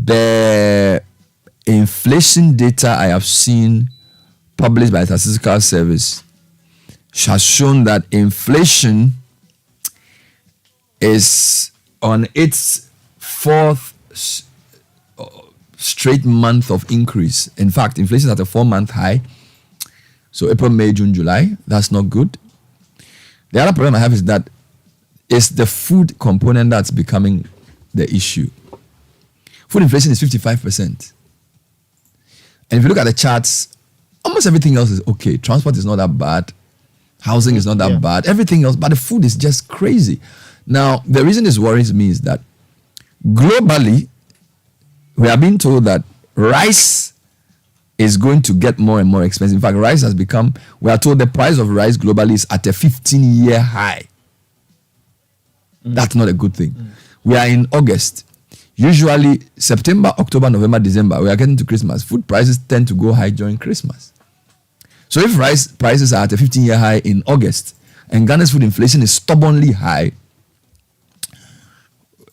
The inflation data I have seen published by the Statistical Service has shown that inflation is on its fourth straight month of increase. In fact, inflation is at a 4-month high. So April, May, June, July. That's not good. The other problem I have is that it's the food component that's becoming the issue. Food inflation is 55%. And if you look at the charts, almost everything else is okay. Transport is not that bad. Housing is not that bad. Everything else, but the food is just crazy. Now, the reason this worries me is that globally, we are being told that rice is going to get more and more expensive. In fact, rice has become, we are told the price of rice globally is at a 15-year high. That's not a good thing. We are in August. Usually, September, October, November, December, we are getting to Christmas. Food prices tend to go high during Christmas. So if rice prices are at a 15-year high in August, and Ghana's food inflation is stubbornly high,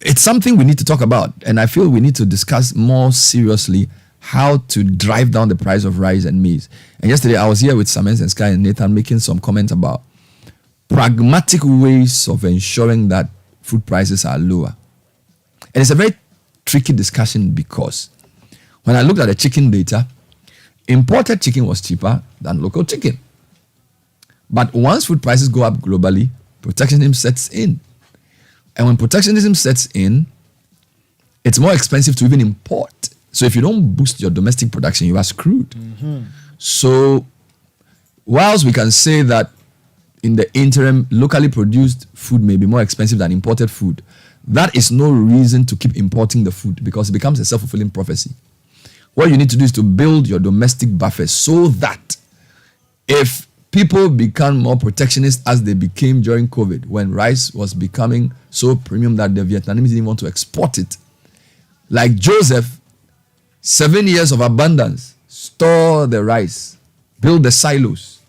it's something we need to talk about. And I feel we need to discuss more seriously how to drive down the price of rice and maize. And yesterday, I was here with Samens and Sky and Nathan making some comments about pragmatic ways of ensuring that food prices are lower. And it's a very tricky discussion because when I looked at the chicken data, imported chicken was cheaper than local chicken. But once food prices go up globally, protectionism sets in. And when protectionism sets in, it's more expensive to even import. So if you don't boost your domestic production, you are screwed. So whilst we can say that in the interim, locally produced food may be more expensive than imported food, that is no reason to keep importing the food because it becomes a self-fulfilling prophecy. What you need to do is to build your domestic buffer so that if people become more protectionist as they became during COVID, when rice was becoming so premium that the Vietnamese didn't want to export it, like Joseph, 7 years of abundance, store the rice, build the silos.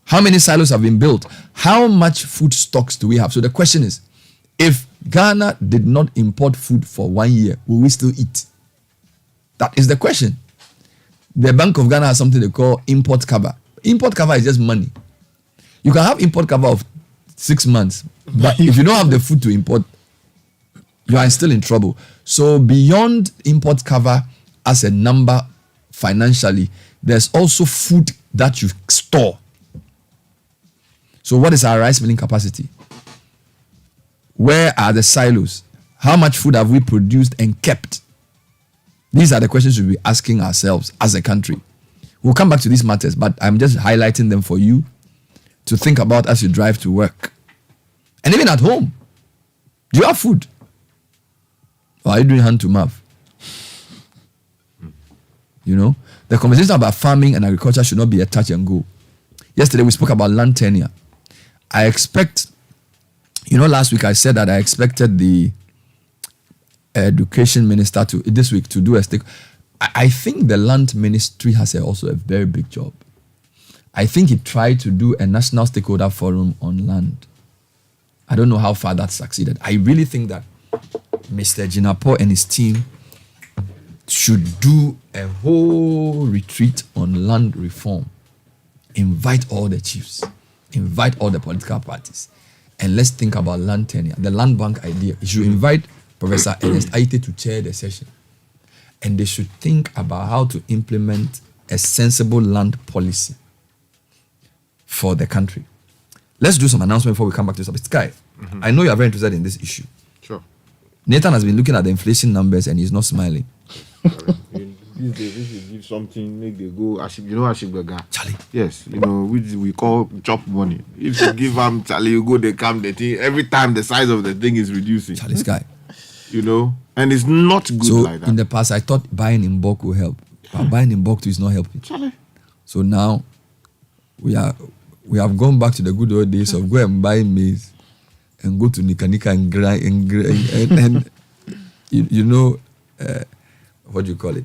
How many silos have been built? How much food stocks do we have? So the question is, if Ghana did not import food for 1 year, will we still eat? That is the question. The Bank of Ghana has something they call import cover. Import cover is just money. You can have import cover of 6 months, but if you don't have the food to import, you are still in trouble. So beyond import cover as a number financially, there's also food that you store. So what is our rice milling capacity? Where are the silos? How much food have we produced and kept? These are the questions we'll be asking ourselves as a country. We'll come back to these matters, but I'm just highlighting them for you to think about as you drive to work. And even at home. Do you have food? Or are you doing hand to mouth? You know, the conversation about farming and agriculture should not be a touch and go. Yesterday we spoke about land tenure. I expect, last week I said that I expected the education minister this week to do a stick. I think the land ministry has also a very big job. I think he tried to do a national stakeholder forum on land. I don't know how far that succeeded. I really think that Mr. Jinapo and his team should do a whole retreat on land reform. Invite all the chiefs, invite all the political parties, and let's think about land tenure, the land bank idea. You should invite Professor Ernest Aite to chair the session. And they should think about how to implement a sensible land policy for the country. Let's do some announcement before we come back to this topic. Sky, I know you are very interested in this issue. Sure. Nathan has been looking at the inflation numbers and he's not smiling. These days, if you give something, make they go, Ashibega. Charlie. Yes, which we call chop money. If you give them, Charlie, you go, they come, the thing. Every time the size of the thing is reducing. Charlie, Sky. And it's not good like that. In the past, I thought buying in bulk will help. But buying in bulk too is not helping. Charlie. So now, we have gone back to the good old days of go and buy maize and go to Nika and grind and what do you call it?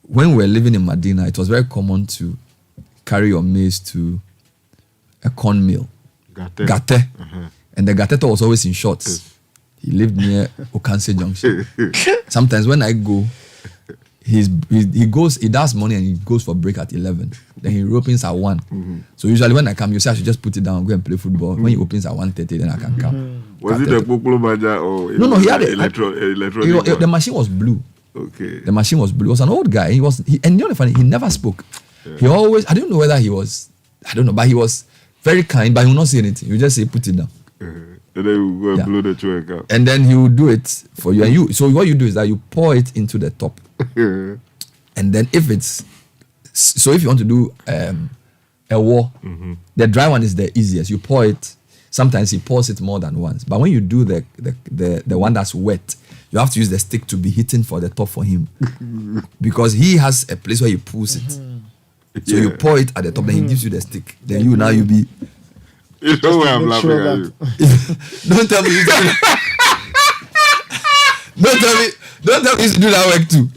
When we were living in Medina, it was very common to carry your maize to a corn mill. Gate. Gate. And the gateto was always in shorts. Yes. He lived near Okanse Junction. Sometimes when I go, he does morning and he goes for break at 11. Then he opens at 1. So usually when I come, you say I should just put it down, go and play football. When he opens at 1:30, then I can come. Was it a Popolo Maja or No, he had electronic? The machine was blue. Okay. The machine was blue. He was an old guy. And you know funny, he never spoke. Yeah. He always, I don't know whether he was, but he was very kind, but he will not say anything. He will just say, put it down. And then you go and blow the truck out. And then he will do it for you. So what you do is that you pour it into the top. And then if you want to do a war, the dry one is the easiest. You pour it. Sometimes he pours it more than once. But when you do the one that's wet, you have to use the stick to be hitting for the top for him. Because he has a place where he pulls it. So you pour it at the top, then he gives you the stick. Then you be... You know why I'm laughing at you. Don't tell me you do Don't tell me you do that work too.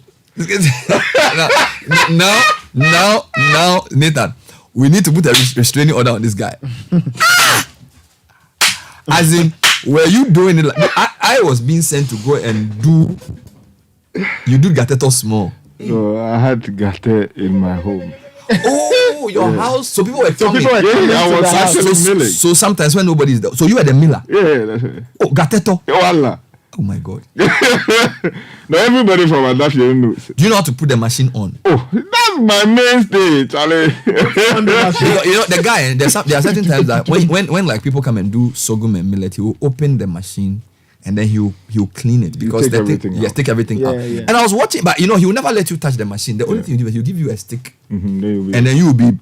Now, Nathan, we need to put a restraining order on this guy. As in, were you doing it like I was being sent to go and do? You do gateto small. No, I had gate in my home. Oh, your house. So people were coming. I was actually milling. So sometimes when nobody's there, so you were the miller. Yeah, that's it. Oh, gateto. Wallah. Oh my God. Now everybody from Adafia knows. Do you know how to put the machine on? Oh, that's my mainstay, Charlie. you know the guy. There are certain times that when like people come and do sorghum and millet, he will open the machine and then he'll clean it because take everything out. Yeah. And I was watching, but he will never let you touch the machine. The only thing he'll give you a stick, and then you will be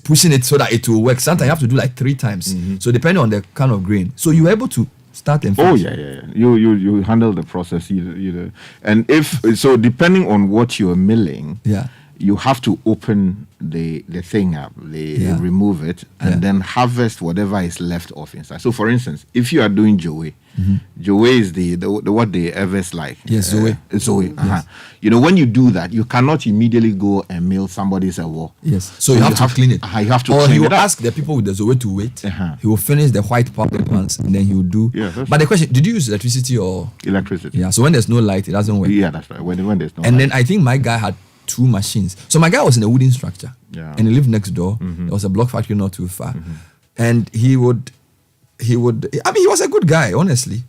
pushing it so that it will work. Sometimes you have to do like 3 times. So depending on the kind of grain, so you're able to start and finish. Oh yeah. You handle the process either. And depending on what you're milling, you have to open the thing up, remove it, and then harvest whatever is left off inside. So for instance, if you are doing Joe is the what they harvest like. Yes, Zoe. Yes. You know, when you do that, you cannot immediately go and mill somebody's war. Yes. So you have to clean it. You have to or clean he it will up. ask the people with the Zoe to wait. He will finish the white public ones and then he will do. But the question, did you use electricity or? Electricity. Yeah. So when there's no light, it doesn't work. Yeah, that's right. When there's no and light. then I think my guy had 2 machines. So my guy was in a wooden structure. Yeah. And he lived next door. There was a block factory not too far. And he would, he was a good guy, honestly.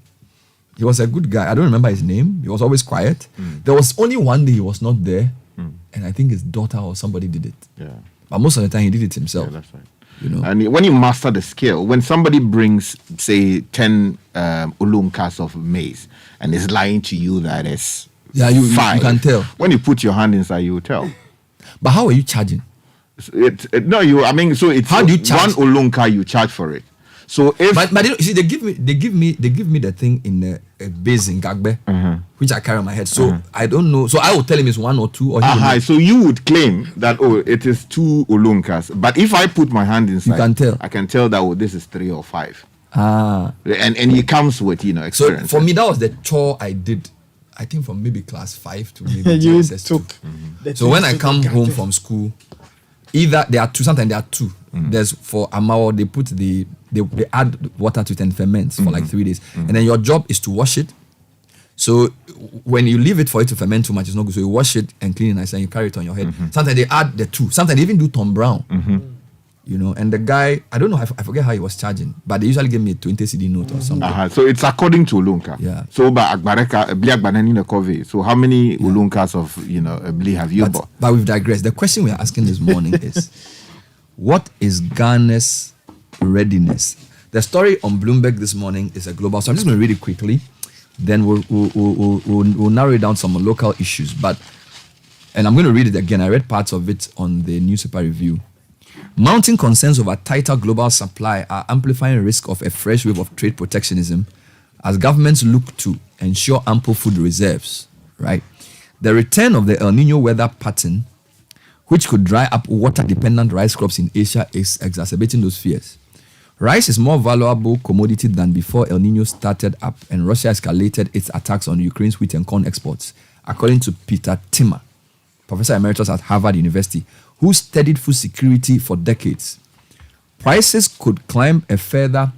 He was a good guy. I don't remember his name. He was always quiet. There was only one day he was not there. And I think his daughter or somebody did it. Yeah. But most of the time he did it himself. Yeah, that's right. You know? And when you master the skill, when somebody brings, say, 10 ulunkas of maize and is lying to you that it's you 5, you can tell. When you put your hand inside, you will tell. But how are you charging? So it's How do you charge? 1 ulunka you charge for it. So if but you see, they give me the thing in a base in Gagbe, which I carry on my head. So I don't know. So I will tell him it's 1 or 2 or so you would claim that it is 2 ulunkas. But if I put my hand inside, you can tell. I can tell that this is 3 or 5. And he comes with experience. So for me, that was the chore I did. I think from maybe class 5 to maybe you class took 2. So when I come home from school, either there are 2. Sometimes there are 2. There's for Amao, they put they add water to it and ferments for like 3 days, and then your job is to wash it. So when you leave it for it to ferment too much, it's not good. So you wash it and clean it nice, and you carry it on your head. Sometimes they add the 2. Sometimes they even do Tom Brown. You know, and the guy, I don't know, I forget how he was charging, but they usually give me a 20 CD note or something. So it's according to Ulunka. Yeah. So, but so how many Ulunkas of Bli have you bought? But we've digressed. The question we are asking this morning is, what is Ghana's readiness? The story on Bloomberg this morning is a global. So I'm just going to read it quickly. Then we'll narrow it down some local issues. And I'm going to read it again. I read parts of it on the newspaper review. Mounting concerns over tighter global supply are amplifying risk of a fresh wave of trade protectionism as governments look to ensure ample food reserves, right? The return of the El Nino weather pattern, which could dry up water-dependent rice crops in Asia, is exacerbating those fears. Rice is more valuable commodity than before El Nino started up and Russia escalated its attacks on Ukraine's wheat and corn exports, according to Peter Timmer, Professor Emeritus at Harvard University, who studied food security for decades. Prices could climb a further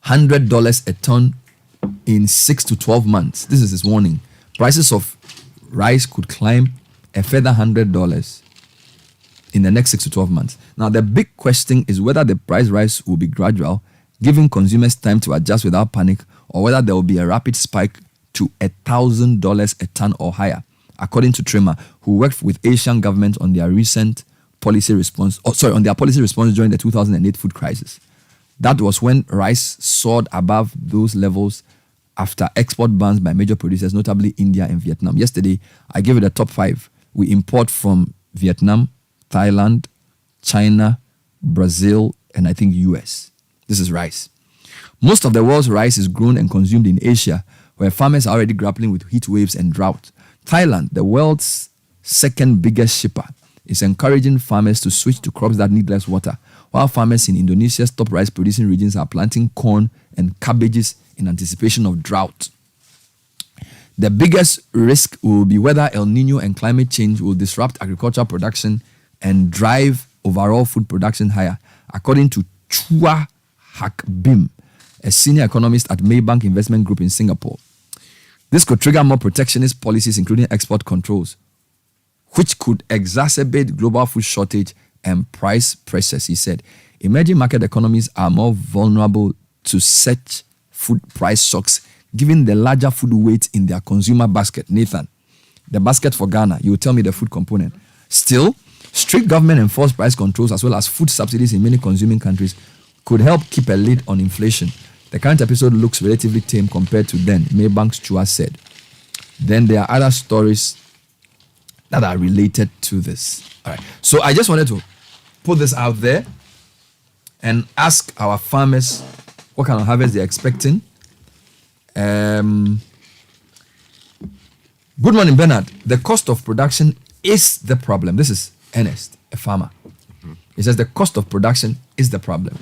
$100 a ton in 6 to 12 months. This is his warning. Prices of rice could climb a further $100 in the next 6 to 12 months. Now, the big question is whether the price rise will be gradual, giving consumers time to adjust without panic, or whether there will be a rapid spike to $1,000 a ton or higher, according to Trimmer, who worked with Asian governments on their recent policy response, on their policy response during the 2008 food crisis. That was when rice soared above those levels after export bans by major producers, notably India and Vietnam. Yesterday, I gave it a top 5. We import from Vietnam, Thailand, China, Brazil, and I think US. This is rice. Most of the world's rice is grown and consumed in Asia, where farmers are already grappling with heat waves and drought. Thailand, the world's second biggest shipper, is encouraging farmers to switch to crops that need less water, while farmers in Indonesia's top rice-producing regions are planting corn and cabbages in anticipation of drought. The biggest risk will be whether El Nino and climate change will disrupt agricultural production and drive overall food production higher, according to Chua Hak Bim, a senior economist at Maybank Investment Group in Singapore. This could trigger more protectionist policies, including export controls, which could exacerbate global food shortage and price pressures, he said. Emerging market economies are more vulnerable to such food price shocks, given the larger food weight in their consumer basket. Nathan, the basket for Ghana, you will tell me the food component. Still, strict government-enforced price controls as well as food subsidies in many consuming countries could help keep a lid on inflation. The current episode looks relatively tame compared to then, Maybank's Chua said. Then there are other stories that are related to this. All right. So I just wanted to put this out there and ask our farmers what kind of harvest they're expecting. Good morning, Bernard. The cost of production is the problem. This is Ernest, a farmer. He says the cost of production is the problem.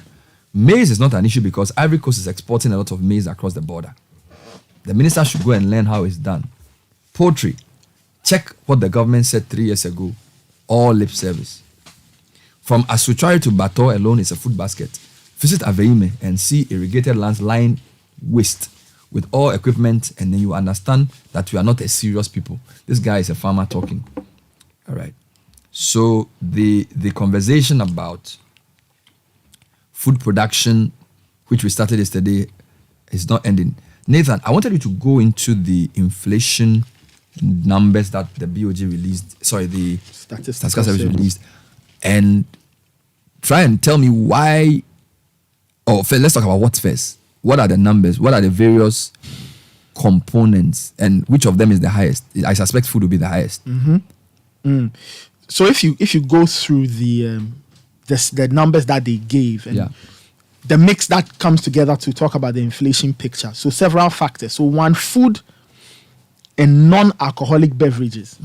Maize is not an issue because Ivory Coast is exporting a lot of maize across the border. The minister should go and learn how it's done. Poultry, check what the government said 3 years ago. All lip service. From Asuchari to Bato alone is a food basket. Visit Aveime and see irrigated lands lying waste with all equipment, and then you understand that we are not a serious people. This guy is a farmer talking. All right. So the conversation about food production, which we started yesterday, is not ending. Nathan, I wanted you to go into the inflation numbers that the BOG released, the Statistical Service released, and try and tell me why, let's talk about what first. What are the numbers? What are the various components? And which of them is the highest? I suspect food will be the highest. So if you go through the numbers that they gave and the mix that comes together to talk about the inflation picture. So several factors. So one, food and non-alcoholic beverages.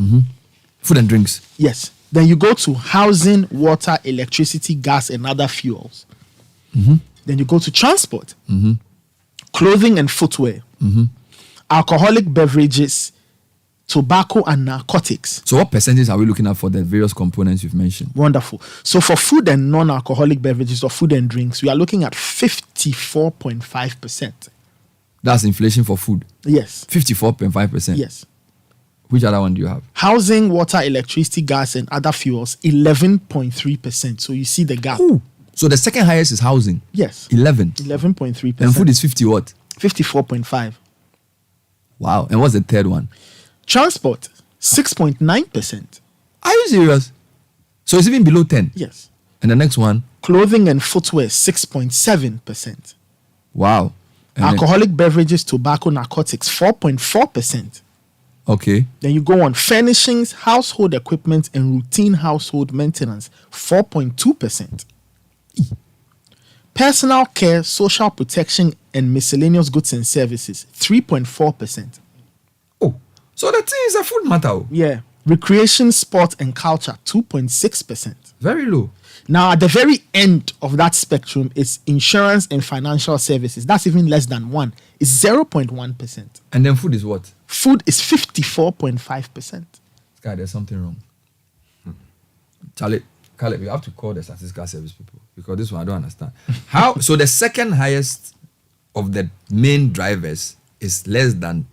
Food and drinks. Yes. Then you go to housing, water, electricity, gas, and other fuels. Then you go to transport, clothing and footwear, alcoholic beverages, tobacco and narcotics. So what percentage are we looking at for the various components you've mentioned? Wonderful. So for food and non-alcoholic beverages or food and drinks, we are looking at 54.5%. That's inflation for food? Yes. 54.5%? Yes. Which other one do you have? Housing, water, electricity, gas, and other fuels, 11.3%. So you see the gap. Ooh. So the second highest is housing? Yes. 11.3%. 11.3%. And food is 50 what? 54.5. Wow. And what's the third one? Transport, 6.9%. Are you serious? So it's even below 10? Yes. And the next one? Clothing and footwear, 6.7%. Wow. And alcoholic beverages, tobacco, narcotics, 4.4%. Okay. Then you go on furnishings, household equipment, and routine household maintenance, 4.2%. Personal care, social protection, and miscellaneous goods and services, 3.4%. Oh, so the thing is a food matter. Yeah. Recreation, sport, and culture, 2.6%. Very low. Now, at the very end of that spectrum is insurance and financial services. That's even less than 1. It's 0.1%. And then food is what? Food is 54.5%. Guy, there's something wrong. Caleb, you have to call the statistical service people because this one I don't understand. How? So the second highest of the main drivers is less than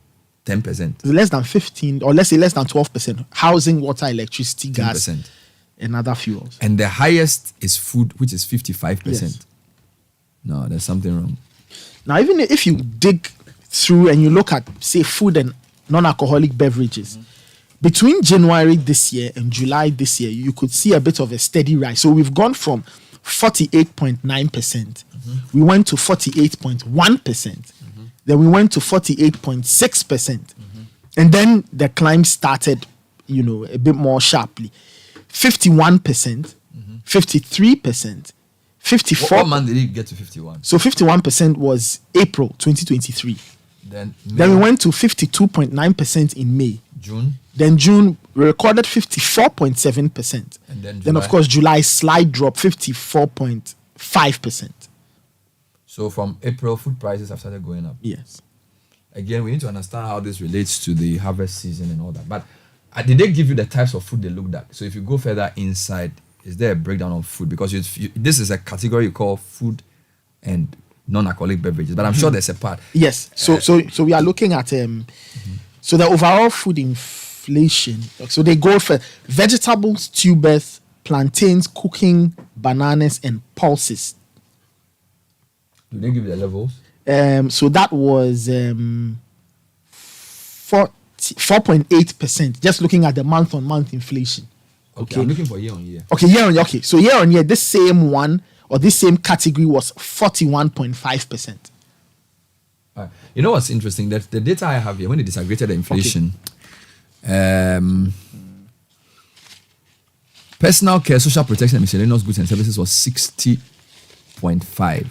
10%. Less than 15, or let's say less than 12%. Housing, water, electricity, gas, 10%. and other fuels. And the highest is food, which is 55%. Yes. No, there's something wrong. Now, even if you dig through and you look at, say, food and non-alcoholic beverages, between January this year and July this year, you could see a bit of a steady rise. So we've gone from 48.9%. We went to 48.1%. Then we went to 48.6%. And then the climb started, a bit more sharply. 51%, 53%, 54%. What month did it get to 51? So 51% was April 2023. Then we went to 52.9% in May. June. Then June, we recorded 54.7%. And then of course, July slight drop, 54.5%. So from April, food prices have started going up. Yes. Again, we need to understand how this relates to the harvest season and all that. But did they give you the types of food they looked at? So if you go further inside, is there a breakdown of food? Because this is a category you call food and non-alcoholic beverages. But I'm sure there's a part. Yes. So we are looking at so the overall food inflation. So they go for vegetables, tubers, plantains, cooking, bananas, and pulses. Do they give you the levels? So that was 4.8%. Just looking at the month-on-month inflation. Okay, I'm looking for year on year. Okay, year on year. Okay, so year on year, this same one or this same category was 41.5%. You know what's interesting? That the data I have here, when they disaggregated the inflation, personal care, social protection, and miscellaneous goods and services was 60.5.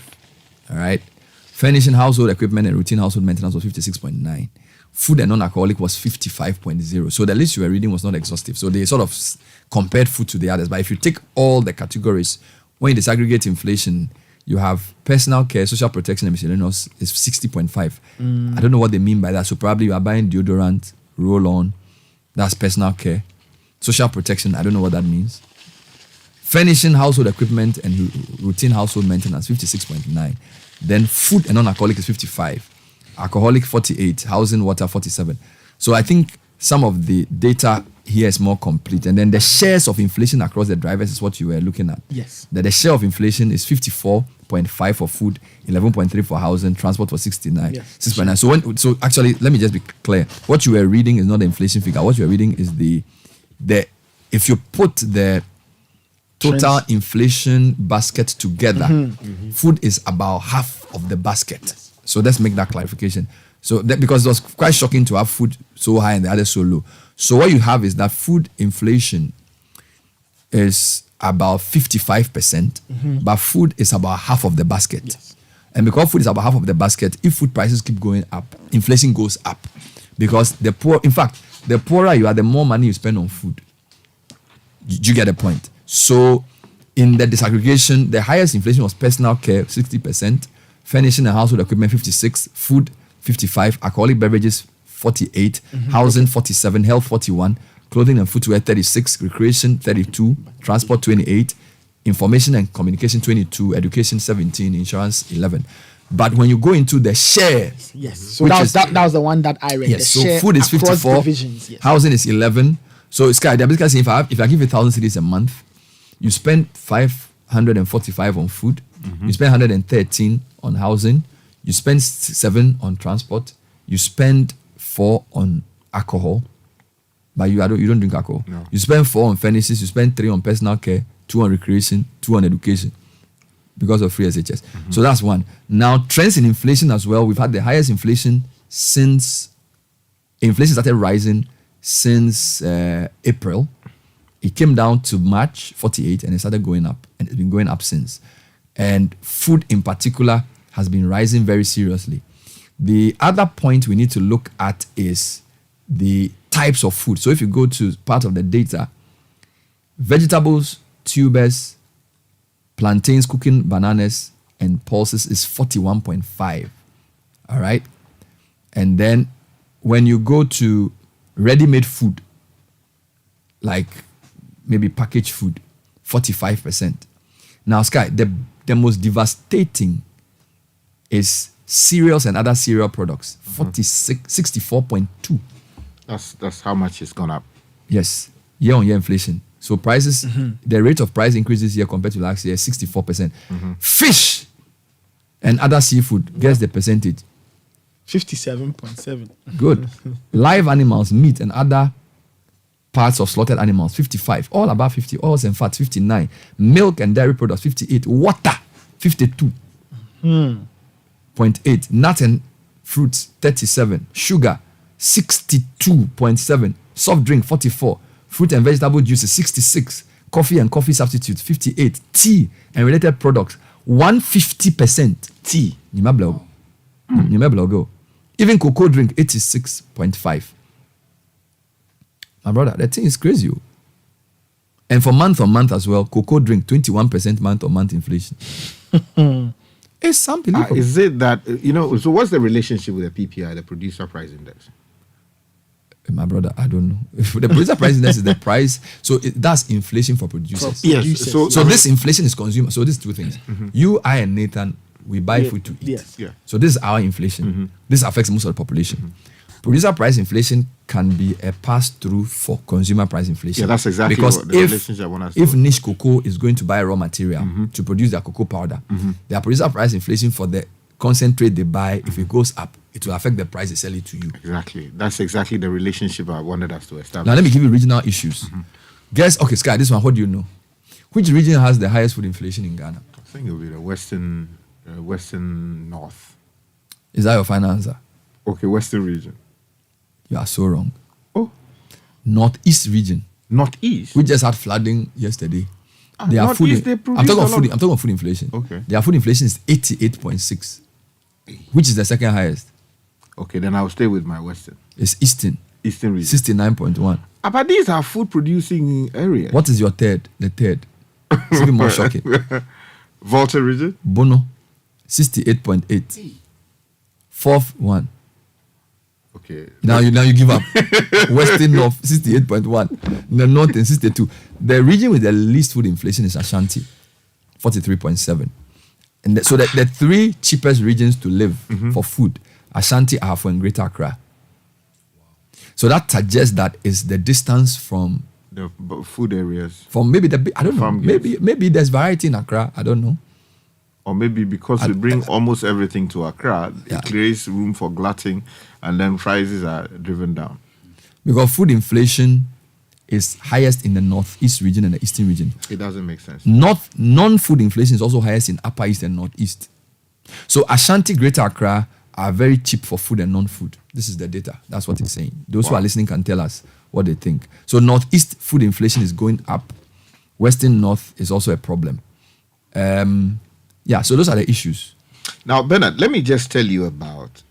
All right. Furnishing, household equipment, and routine household maintenance was 56.9. Food and non-alcoholic was 55.0. So the list you were reading was not exhaustive. So they sort of compared food to the others. But if you take all the categories, when you disaggregate inflation, you have personal care, social protection, and miscellaneous is 60.5. I don't know what they mean by that. So probably you are buying deodorant, roll-on, that's personal care. Social protection, I don't know what that means. Furnishing, household equipment, and routine household maintenance, 56.9. Then food and non-alcoholic is 55. Alcoholic, 48. Housing, water, 47. So I think some of the data here is more complete. And then the shares of inflation across the drivers is what you were looking at. Yes. That the share of inflation is 54.5 for food, 11.3 for housing, transport for 69, yes. 6.9. So actually, let me just be clear. What you were reading is not the inflation figure. What you were reading is the if you put the total inflation basket together, food is about half of the basket. Yes. So let's make that clarification. So that, because it was quite shocking to have food so high and the other so low. So what you have is that food inflation is about 55%, but food is about half of the basket. Yes. And because food is about half of the basket, if food prices keep going up, inflation goes up. Because the poorer you are, the more money you spend on food. You get the point? So in the disaggregation, the highest inflation was personal care, 60%, furnishing and household equipment, 56%, food, 55%, alcoholic beverages, 48%, housing, 47%, health, 41%, clothing and footwear, 36%, recreation, 32%, transport, 28%, information and communication, 22%, education, 17%, insurance, 11%. But when you go into the share, yes, so that was the one that I read. Yes, so food is 54%, yes. Housing is 11%. So Sky, they're basically saying if I give you 1,000 cedis a month, you spend 545 on food, you spend 113 on housing, you spend 7 on transport, you spend 4 on alcohol, but you don't drink alcohol. No. You spend 4 on furnaces, you spend 3 on personal care, 2 on recreation, 2 on education because of free SHS. So that's one. Now, trends in inflation as well. We've had the highest inflation since inflation started rising since April. It came down to March, 48, and it started going up, and it's been going up since. And food in particular has been rising very seriously. The other point we need to look at is the types of food. So if you go to part of the data, vegetables, tubers, plantains, cooking, bananas, and pulses is 41.5. All right? And then when you go to ready-made food, like maybe packaged food, 45%. Now, Sky, the most devastating is Cereals and other cereal products, 64.2. That's how much it's gone up. Yes, year-on-year inflation. So prices, the rate of price increase this year compared to last year is 64%. Fish and other seafood, guess the percentage? 57.7. Good. Live animals, meat and other parts of slaughtered animals, 55. All above 50. Oils and fats, 59. Milk and dairy products, 58. Water, 52.8. Nuts and fruits, 37. Sugar, 62.7. Soft drink, 44. Fruit and vegetable juices, 66. Coffee and coffee substitutes, 58. Tea and related products, 150%. Tea. Even cocoa drink, 86.5. My brother, that thing is crazy. And for month on month as well, cocoa drink, 21% month on month inflation. It's unbelievable. Is it that, so what's the relationship with the PPI, the producer price index? My brother, I don't know. The producer price index is the price. So that's inflation for producers. Yes. So this inflation is consumer. So these two things. You, I, and Nathan, we buy food to eat. Yes. Yeah. So this is our inflation. This affects most of the population. Producer price inflation can be a pass-through for consumer price inflation. Yeah, that's exactly because what the relationship I want to if niche cocoa is going to buy raw material to produce their cocoa powder, their producer price inflation for the concentrate they buy, if it goes up, it will affect the price they sell it to you. Exactly. That's exactly the relationship I wanted us to establish. Now let me give you regional issues. Guess, okay, Sky, this one, what do you know? Which region has the highest food inflation in Ghana? I think it will be the Western North. Is that your final answer? Okay, Western region. You are so wrong. Oh. Northeast region. Northeast? We just had flooding yesterday. Their Northeast, I'm talking about food inflation. Okay. Their food inflation is 88.6, which is the second highest. Okay, then I'll stay with my Western. It's Eastern region. 69.1. But these are food producing areas. What is your third? The third. It's even more shocking. Volta region? Bono, 68.8. Fourth one. Okay. Now you give up. Western North, 68.1. The North and 62. The region with the least food inflation is Ashanti, 43.7. And so the three cheapest regions to live for food, Ashanti, Ahafo, and Greater Accra. So that suggests that is the distance from the food areas. From maybe I don't know. Maybe there's variety in Accra. I don't know. Or maybe because we bring almost everything to Accra, it creates room for glutting, and then prices are driven down. Because food inflation is highest in the northeast region and the eastern region. It doesn't make sense. Non-food inflation is also highest in upper east and northeast. So Ashanti, Greater Accra are very cheap for food and non-food. This is the data. That's what it's saying. Those who are listening can tell us what they think. So northeast food inflation is going up. Western North is also a problem. So those are the issues. Now, Bernard, let me just tell you about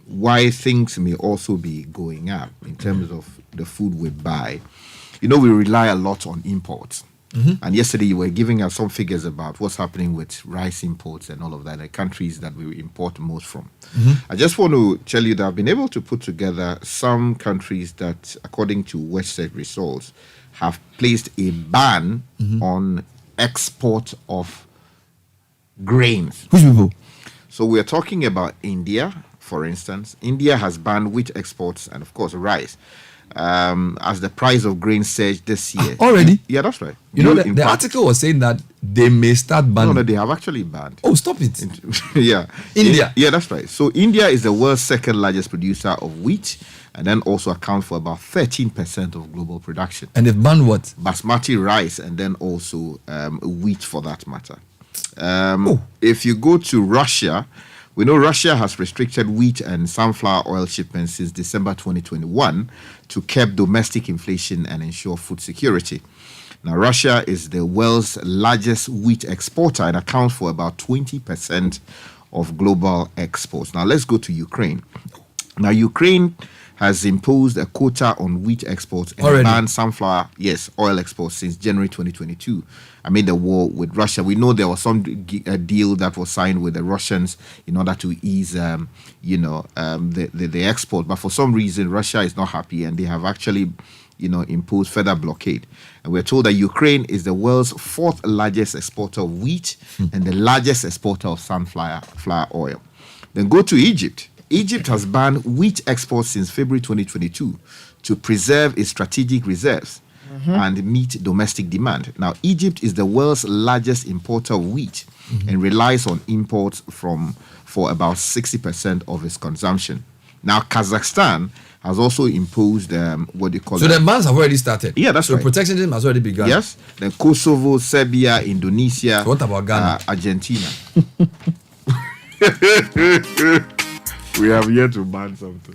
why things may also be going up in terms of the food we buy. We rely a lot on imports. And yesterday you were giving us some figures about what's happening with rice imports and all of that, the countries that we import most from. I just want to tell you that I've been able to put together some countries that, according to Western results, have placed a ban on export of grains. Which people? So we're talking about India, for instance. India has banned wheat exports and, of course, rice. As the price of grain surged this year. Already? Yeah, that's right. The article was saying that they may start banning. No, they have actually banned. Oh, stop it. Yeah. India. Yeah, that's right. So India is the world's second largest producer of wheat and then also accounts for about 13% of global production. And they've banned what? Basmati rice and then also wheat for that matter. If you go to Russia, we know Russia has restricted wheat and sunflower oil shipments since December 2021 to curb domestic inflation and ensure food security. Now, Russia is the world's largest wheat exporter and accounts for about 20% of global exports. Now, let's go to Ukraine. Now, Ukraine has imposed a quota on wheat exports and banned sunflower, oil exports since January 2022. Amid the war with Russia, we know there was some deal that was signed with the Russians in order to ease, the export. But for some reason, Russia is not happy, and they have actually, imposed further blockade. And we're told that Ukraine is the world's fourth largest exporter of wheat and the largest exporter of sunflower oil. Then go to Egypt. Egypt has banned wheat exports since February 2022 to preserve its strategic reserves and meet domestic demand. Now, Egypt is the world's largest importer of wheat and relies on imports for about 60% of its consumption. Now, Kazakhstan has also imposed what they call... So the bans have already started? Yeah, that's right. So protectionism has already begun? Yes. Then Kosovo, Serbia, Indonesia... So what about Ghana? Argentina. We have yet to ban something.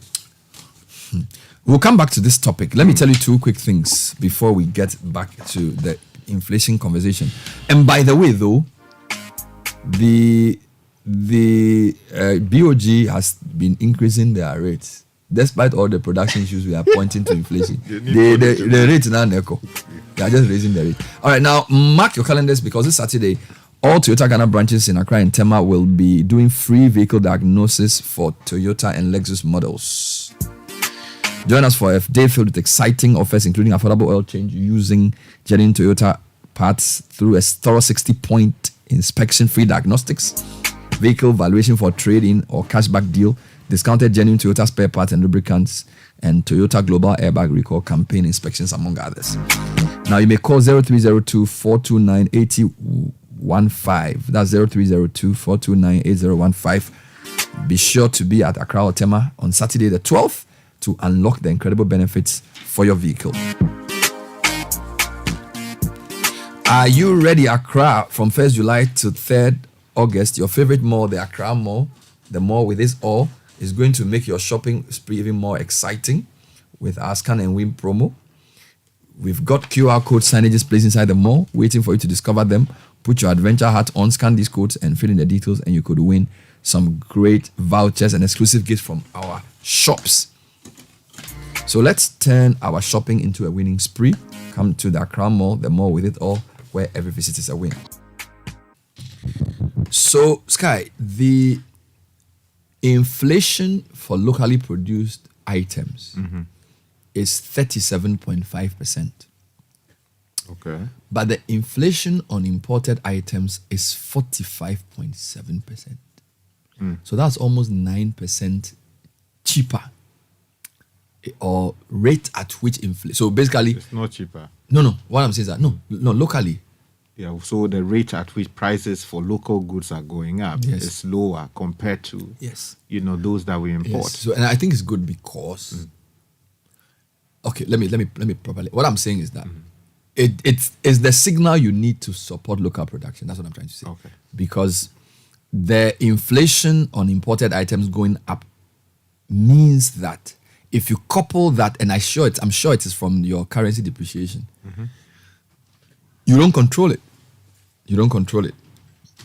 We'll come back to this topic. Let me tell you two quick things before we get back to the inflation conversation. And by the way, though, the BOG has been increasing their rates. Despite all the production issues, we are pointing to inflation. The rate now, Neko. They are just raising the rate. All right, now mark your calendars because this Saturday, all Toyota Ghana branches in Accra and Tema will be doing free vehicle diagnosis for Toyota and Lexus models. Join us for a day filled with exciting offers, including affordable oil change using genuine Toyota parts through a thorough 60-point inspection, free diagnostics, vehicle valuation for trade-in or cashback deal, discounted genuine Toyota spare parts and lubricants, and Toyota Global Airbag Recall campaign inspections, among others. Now, you may call 0302-429-8015. That's 0302-429-8015. Be sure to be at Accra or Tema on Saturday the 12th to unlock the incredible benefits for your vehicle. Are you ready, Accra? From 1st July to 3rd August, your favorite mall, the Accra Mall, the mall with its all, is going to make your shopping spree even more exciting with our Scan and Win promo. We've got QR code signages placed inside the mall, waiting for you to discover them. Put your adventure hat on, scan these codes, and fill in the details, and you could win some great vouchers and exclusive gifts from our shops. So let's turn our shopping into a winning spree. Come to the Accra Mall, the mall with it all, where every visit is a win. So, Sky, the inflation for locally produced items is 37.5%. Okay. But the inflation on imported items is 45.7%. So that's almost 9% cheaper. Or rate at which inflation. So basically, it's not cheaper. No. What I'm saying is that no, locally. Yeah. So the rate at which prices for local goods are going up is lower compared to those that we import. Yes. So, and I think it's good because. Okay, let me properly. What I'm saying is that it's the signal you need to support local production. That's what I'm trying to say. Okay. Because the inflation on imported items going up means that if you couple that, and I'm sure it is from your currency depreciation, you don't control it.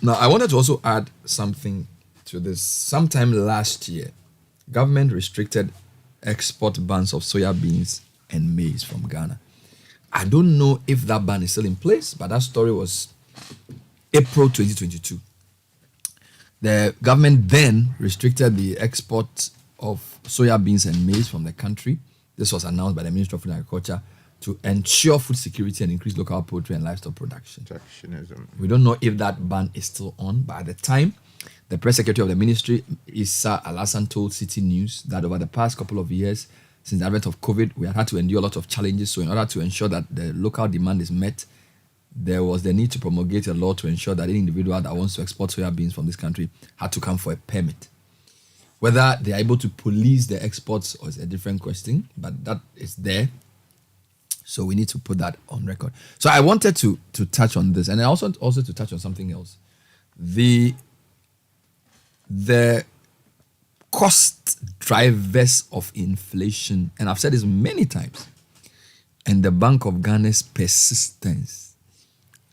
Now, I wanted to also add something to this. Sometime last year, government restricted export bans of soya beans and maize from Ghana. I don't know if that ban is still in place, but that story was April 2022. The government then restricted the export of soya beans and maize from the country. This was announced by the Ministry of Food and Agriculture to ensure food security and increase local poultry and livestock production. Protectionism. We don't know if that ban is still on, but at the time, the press secretary of the ministry, Issa Alassane, told Citi News that over the past couple of years, since the advent of COVID, we had to endure a lot of challenges. So in order to ensure that the local demand is met, there was the need to promulgate a law to ensure that any individual that wants to export soya beans from this country had to come for a permit. Whether they are able to police the exports is a different question, but that is there. So we need to put that on record. So I wanted to touch on this, and I also to touch on something else. The cost drivers of inflation, and I've said this many times, and the Bank of Ghana's persistence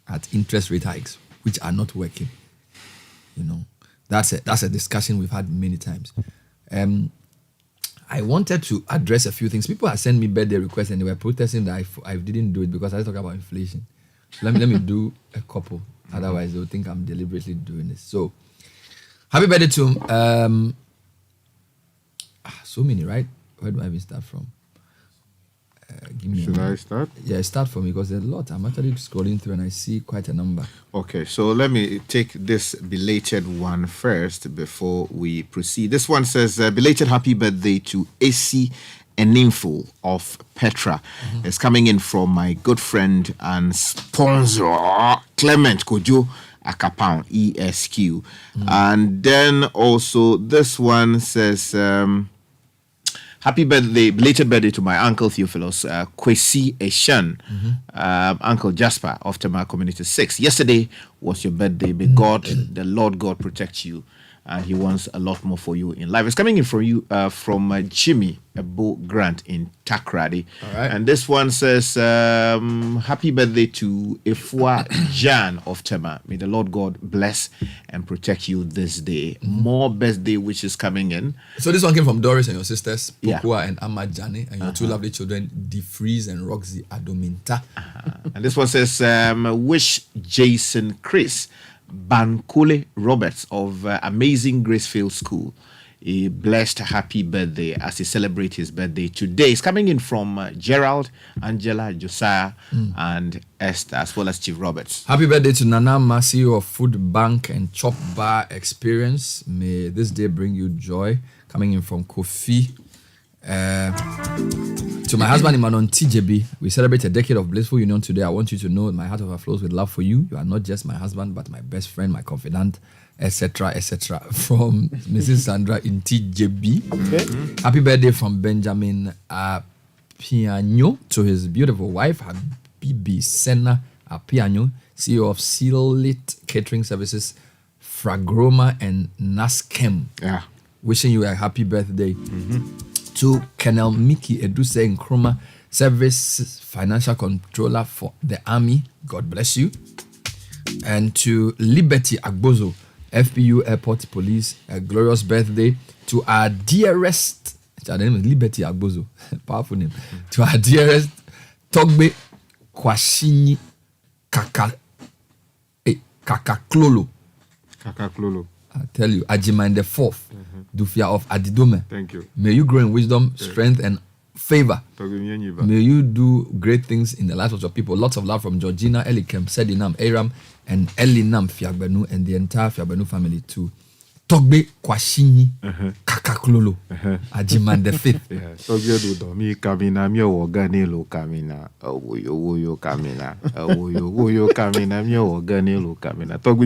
at interest rate hikes, which are not working. That's a discussion we've had many times. I wanted to address a few things. People have sent me birthday requests and they were protesting that I didn't do it because I talk about inflation. Let me do a couple. Otherwise, they'll think I'm deliberately doing this. So, happy birthday to so many, right? Where do I even start from? Should I start? Yeah, start for me because there's a lot. I'm actually scrolling through and I see quite a number. Okay, so let me take this belated one first before we proceed. This one says, belated happy birthday to AC Eninful of Petra. It's coming in from my good friend and sponsor, Clement Kojo Akapang, ESQ. And then also this one says, happy birthday, belated birthday to my uncle Theophilus, Kwesi Eshan, Uncle Jasper of Tema Community 6. Yesterday was your birthday. May God, the Lord God, protect you. And he wants a lot more for you in life. It's coming in from you, from Jimmy Ebo Grant in Takrady. All right. And this one says, happy birthday to Ifwa Jan of Tema. May the Lord God bless and protect you this day. More birthday wishes coming in. So this one came from Doris and your sisters, Yeah. Pukua and Amma Jani, and your two lovely children, DeFreeze and Roxy Adominta. And this one says, wish Jason Chris Bankole Roberts of Amazing Gracefield School a blessed happy birthday as he celebrates his birthday today. It's coming in from Gerald, Angela, Josiah, and Esther, as well as Chief Roberts. Happy birthday to Nana Masi of Food Bank and Chop Bar Experience. May this day bring you joy. Coming in from Kofi. To my husband Imanon TJB, we celebrate a decade of blissful union today. I want you to know my heart overflows with love for you. You are not just my husband, but my best friend, my confidant, etc., etc. From Mrs. Sandra in TJB. Okay. Happy birthday from Benjamin Apiano to his beautiful wife, Habibi Senna Apiano, CEO of Sealit Catering Services, Fragroma and Naskem. Yeah. Wishing you a happy birthday. To Colonel Mickey Eduse Nkrumah, Service Financial Controller for the Army. God bless you. And to Liberty Agbozo, FPU Airport Police, a glorious birthday. To our dearest, her name is Liberty Agbozo, powerful name. To our dearest Togbe Kwashini Kakaklolo. Kakaklolo. I tell you, Ajima in the fourth, Dufia of Adidome. Thank you. May you grow in wisdom, strength, and favor. May you do great things in the lives of your people. Lots of love from Georgina, Elikem, Sedinam, Aram, and Elinam Fiagbenu, and the entire Fiagbenu family too. Togbe Kwashini Kakaklolo. Ajima in the fifth. Togbe Dodomi Kamina, Mio Ganelo Kamina, Oyo Kamina, Oyo Kamina, Mio Ganelo Kamina. Togbe.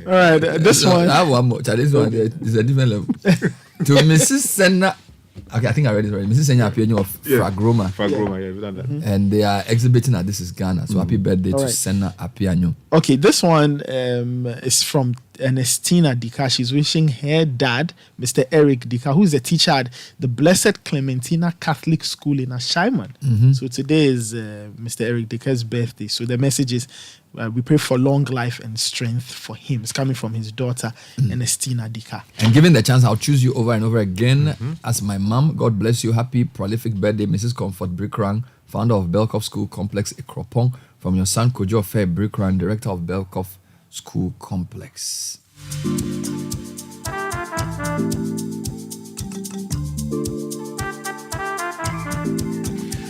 All right, this one. I have one more. This one is a different level. To Mrs. Senna. Okay, I think I read it already. Mrs. Senna Apiano of Fragroma. Fragroma, yeah, we've done that. And they are exhibiting at This Is Ghana. So happy birthday to right. Senna Apiano. Okay, this one is from Ernestina Dika. She's wishing her dad, Mr. Eric Dika, who's a teacher at the Blessed Clementina Catholic School in Ashaiman. So today is Mr. Eric Dika's birthday. So the message is, we pray for long life and strength for him. It's coming from his daughter, Ernestina Dika. And given the chance, I'll choose you over and over again as my mom. God bless you. Happy prolific birthday, Mrs. Comfort Brickrang, founder of Belkoff School Complex Ikropong, from your son Kojo Fair Brickrang, director of Belkoff School Complex.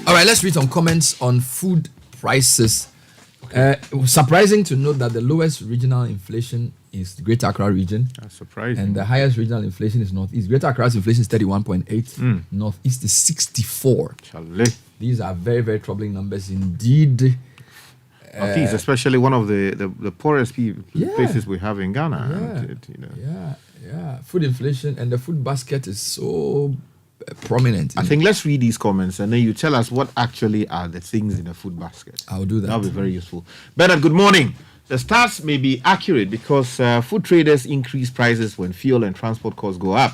All right, let's read some comments on food prices. Surprising to note that the lowest regional inflation is the Greater Accra region. That's surprising. And the highest regional inflation is Northeast. Greater Accra's inflation is 31.8. Northeast is 64. Chale. These are very, very troubling numbers indeed. Northeast, especially one of the poorest places we have in Ghana. Yeah. Food inflation and the food basket is so prominent. I think let's read these comments and then you tell us what actually are the things in the food basket. I'll do that. That'll be very useful. Bernard, good morning. The stats may be accurate because food traders increase prices when fuel and transport costs go up,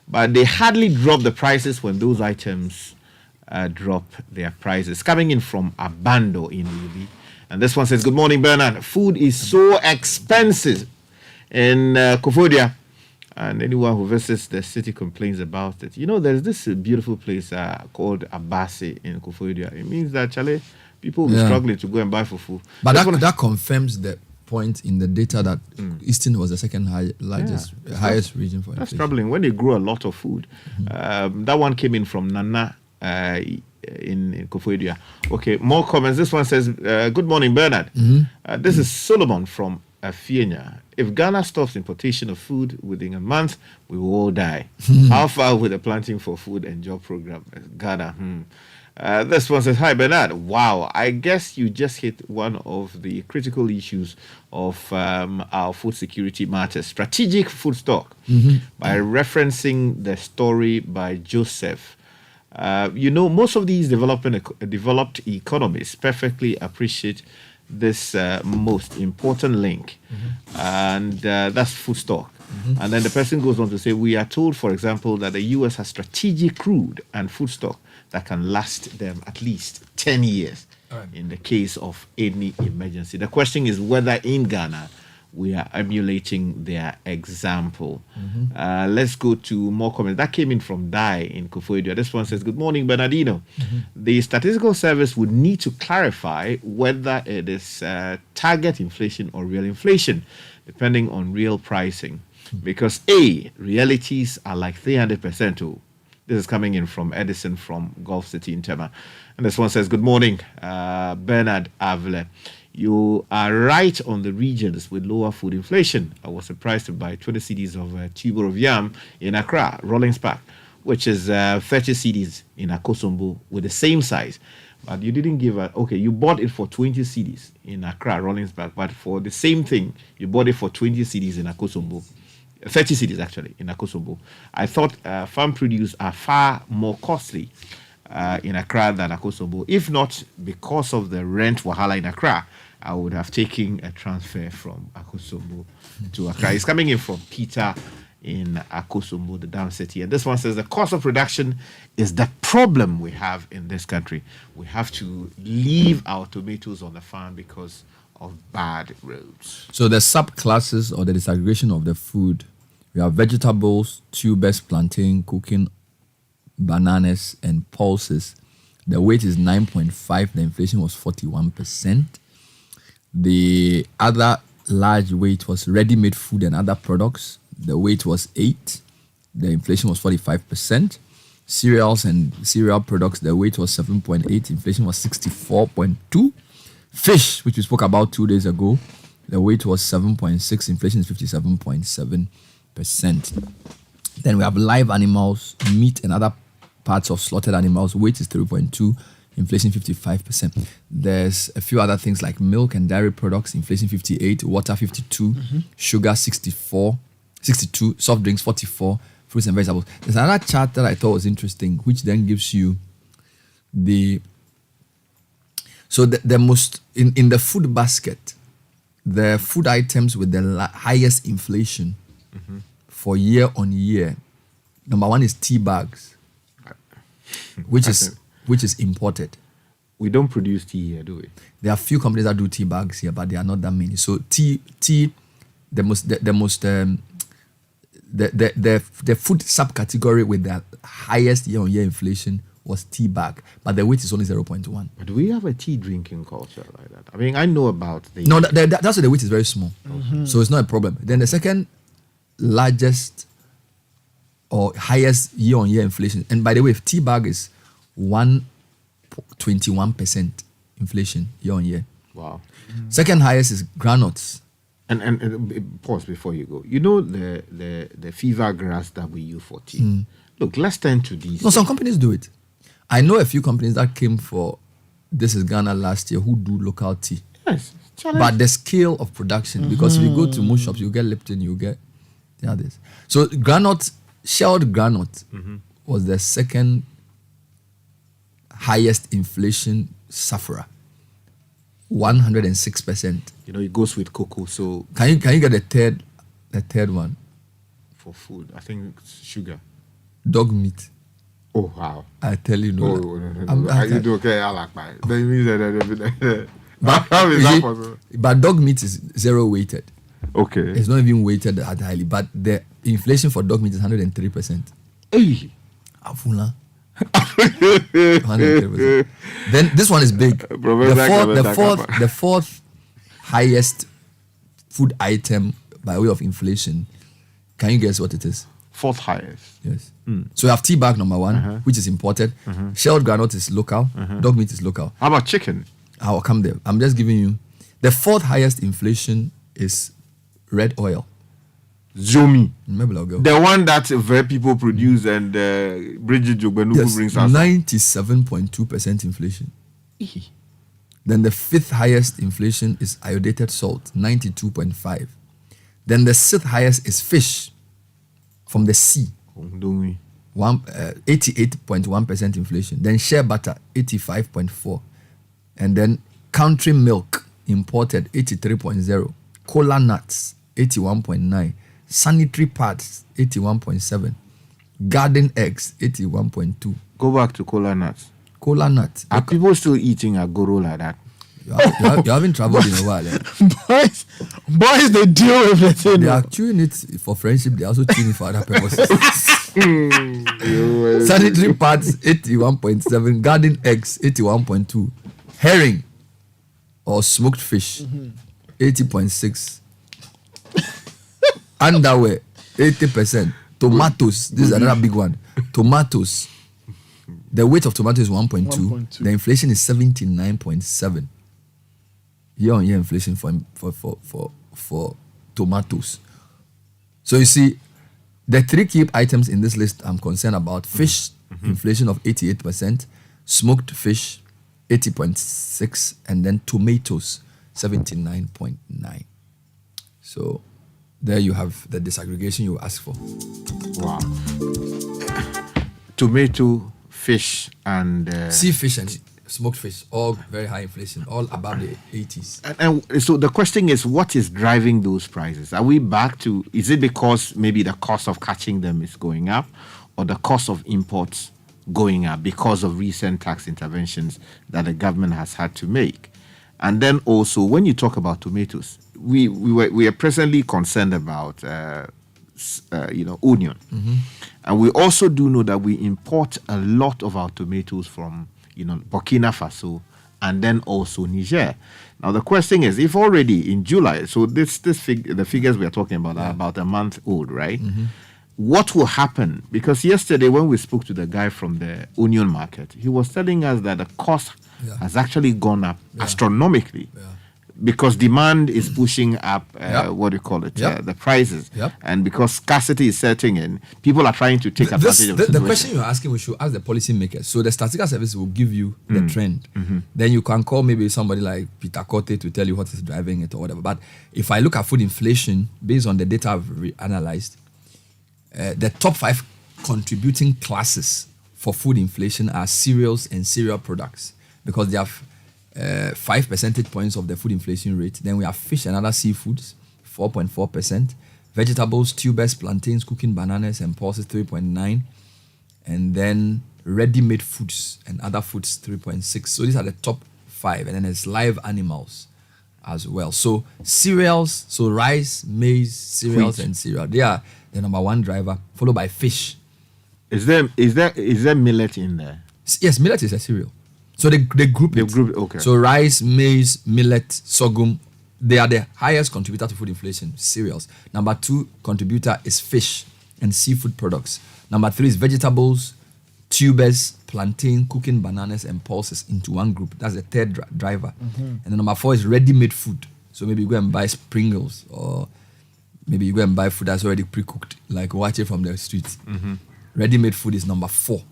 but they hardly drop the prices when those items drop their prices. Coming in from Abando in Ubi. And this one says, good morning, Bernard. Food is so expensive in Kofodia. And anyone who visits the city complains about it. You know, there's this beautiful place called Abasi in Kofodia. It means that, Chale, people will be struggling to go and buy fufu. But that confirms the point in the data that Eastern was the second highest region for inflation. That's troubling when they grow a lot of food. That one came in from Nana in Koforidua. Okay, more comments. This one says, good morning, Bernard. This is Solomon from Afienya. If Ghana stops importation of food within a month, we will all die. How far will the planting for food and job program? Ghana. This one says, hi, Bernard. Wow, I guess you just hit one of the critical issues of our food security matters, strategic food stock, by referencing the story by Joseph. Most of these developed economies perfectly appreciate this most important link, and that's food stock. And then the person goes on to say, we are told, for example, that the US has strategic crude and food stock that can last them at least 10 years in the case of any emergency. The question is whether in Ghana we are emulating their example. Let's go to more comments. That came in from Dai in Koforidua. This one says, good morning, Bernardino. The Statistical Service would need to clarify whether it is target inflation or real inflation, depending on real pricing. Because realities are like 300%. This is coming in from Edison from Gulf City in Tema. And this one says, good morning, Bernard Avle. You are right on the regions with lower food inflation. I was surprised by 20 cedis of a tuber of yam in Accra, Rollins Park, which is 30 cedis in Akosombo with the same size. But you didn't give you bought it for 20 cedis in Accra, Rollins Park, but for the same thing, you bought it for 20 cedis in Akosombo. 30 cedis actually in Akosombo. I thought farm produce are far more costly in Accra than Akosombo. If not because of the rent wahala in Accra, I would have taken a transfer from Akosombo to Accra. It's coming in from Peter in Akosombo, the down city. And this one says the cost of production is the problem we have in this country. We have to leave our tomatoes on the farm because of bad roads. So the subclasses or the disaggregation of the food, we have vegetables, tubers, plantain, cooking, bananas, and pulses. The weight is 9.5. The inflation was 41%. The other large weight was ready-made food and other products. The weight was 8. The inflation was 45%. Cereals and cereal products, the weight was 7.8. Inflation was 64.2. Fish, which we spoke about 2 days ago, the weight was 7.6. Inflation is 57.7%. Then we have live animals, meat and other parts of slaughtered animals. Weight is 3.2. Inflation 55%. There's a few other things like milk and dairy products. Inflation 58. Water 52. Sugar 64. 62. Soft drinks 44. Fruits and vegetables. There's another chart that I thought was interesting, which then gives you the most in the food basket, the food items with the highest inflation for year on year. Number one is tea bags, which is imported. We don't produce tea here, do we? There are few companies that do tea bags here, but there are not that many. So tea, the food subcategory with the highest year on year inflation was tea bag, but the weight is only 0.1. But do we have a tea drinking culture like that? I mean, I know about the... No, that's why the weight is very small. So it's not a problem. Then the second largest or highest year-on-year inflation, and by the way, tea bag is 121% inflation year-on-year. Wow. Second highest is granules. And pause before you go. You know the fever grass that we use for tea? Look, let's turn to these. No, some companies do it. I know a few companies that came for This Is Ghana last year who do local tea. Yes. But the scale of production, because if you go to most shops, you get Lipton, you get the others. So shelled granite was the second highest inflation sufferer. 106%. You know, it goes with cocoa. So can you get the third one? For food, I think it's sugar. Dog meat. Oh wow! I tell you no. No. You do okay? I like mine. But dog meat is zero weighted. Okay. It's not even weighted that highly. But the inflation for dog meat is 103%. Hey. Afula. 103%. Then this one is big. The fourth highest food item by way of inflation. Can you guess what it is? Fourth highest. Yes. So you have tea bag number one, which is imported. Shelled granite is local. Dog meat is local. How about chicken? I'll come there. I'm just giving you. The fourth highest inflation is red oil. Zomi. Maybe I'll go. The one that very people produce and Bridget Jogbenuku brings us. 97.2% inflation. Then the fifth highest inflation is iodated salt, 92.5. Then the sixth highest is fish from the sea, 88.1% inflation. Then shea butter, 85.4. And then country milk imported, 83.0. Cola nuts, 81.9. Sanitary pads, 81.7. Garden eggs, 81.2. Go back to cola nuts. Cola nuts. Are people still eating agoro like that? You haven't traveled in a while. Boys, they deal with it. They are chewing it for friendship. They also chewing it for other purposes. Sanitary pads, 81.7. Garden eggs, 81.2. Herring or smoked fish, 80.6. Underwear, 80%. Tomatoes, this is another big one. Tomatoes, the weight of tomato is 1.2. The inflation is 79.7. Year-on-year inflation for tomatoes. So you see, the three key items in this list I'm concerned about: fish, inflation of 88%, smoked fish, 80.6, and then tomatoes, 79.9. So there you have the disaggregation you asked for. Wow. Tomato, fish, and sea fish and smoked fish, all very high inflation, all above the 80s. And so the question is, what is driving those prices? Are we back to, is it because maybe the cost of catching them is going up, or the cost of imports going up because of recent tax interventions that the government has had to make? And then also, when you talk about tomatoes, we are presently concerned about onion. And we also do know that we import a lot of our tomatoes from Burkina Faso and then also Niger. Now the question is, if already in July, so the figures we are talking about are about a month old, right? What will happen? Because yesterday when we spoke to the guy from the onion market, he was telling us that the cost has actually gone up astronomically. Because demand is pushing up, the prices. And because scarcity is setting in, people are trying to take advantage of the situation. The question you're asking, we should ask the policymakers. So the statistical service will give you the trend. Then you can call maybe somebody like Peter Cote to tell you what is driving it or whatever. But if I look at food inflation, based on the data I've analyzed, the top 5 contributing classes for food inflation are cereals and cereal products, because they have 5 percentage points of the food inflation rate. Then we have fish and other seafoods, 4.4%. Vegetables, tubers, plantains, cooking bananas, and pulses, 3.9%. And then ready-made foods and other foods, 3.6%. So these are the top 5. And then there's live animals as well. So cereals, so rice, maize, cereals, and cereal, they are the number 1 driver, followed by fish. Is there millet in there? Yes, millet is a cereal. So they group it. Okay. So rice, maize, millet, sorghum, they are the highest contributor to food inflation, cereals. Number 2 contributor is fish and seafood products. Number 3 is vegetables, tubers, plantain, cooking bananas, and pulses into one group. That's the third driver. And then number 4 is ready-made food. So maybe you go and buy Pringles, or maybe you go and buy food that's already pre-cooked, like wache from the streets. Ready-made food is number 4.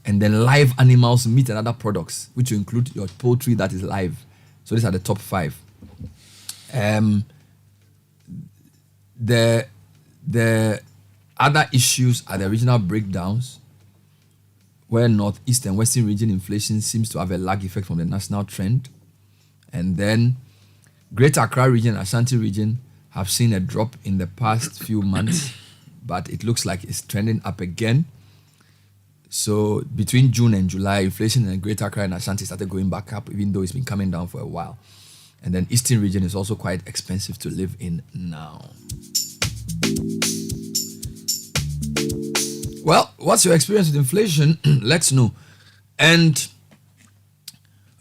And then live animals, meat, and other products, which will include your poultry that is live. So these are the top 5. The other issues are the regional breakdowns, where North, East, and Western region inflation seems to have a lag effect from the national trend. And then Greater Accra region and Ashanti region have seen a drop in the past few months, but it looks like it's trending up again. So between June and July, inflation in Greater Accra and Ashanti started going back up, even though it's been coming down for a while. And then Eastern region is also quite expensive to live in now. Well, what's your experience with inflation? Let's know. And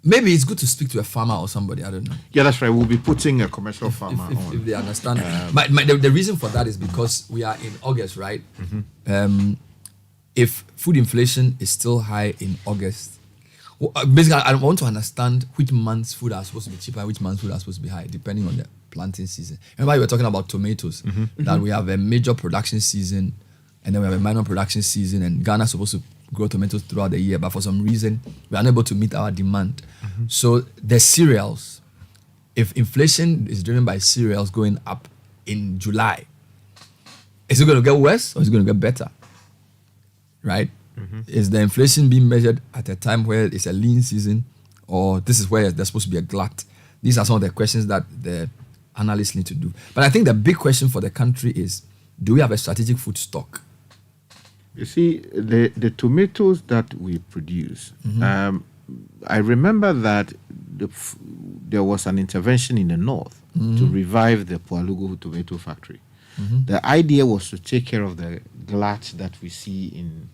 maybe it's good to speak to a farmer or somebody. I don't know. Yeah, that's right. We'll be putting a commercial farmer on. If they understand. The reason for that is because we are in August, right? If food inflation is still high in August, basically, I want to understand which months food are supposed to be cheaper and which months food are supposed to be high, depending on the planting season. Remember, we were talking about tomatoes, that we have a major production season and then we have a minor production season, and Ghana is supposed to grow tomatoes throughout the year, but for some reason, we are unable to meet our demand. So the cereals, if inflation is driven by cereals going up in July, is it going to get worse or is it going to get better? Right? Is the inflation being measured at a time where it's a lean season, or this is where there's supposed to be a glut? These are some of the questions that the analysts need to do. But I think the big question for the country is, do we have a strategic food stock? You see, the tomatoes that we produce, I remember that there was an intervention in the north to revive the Pualugu tomato factory. The idea was to take care of the glut that we see in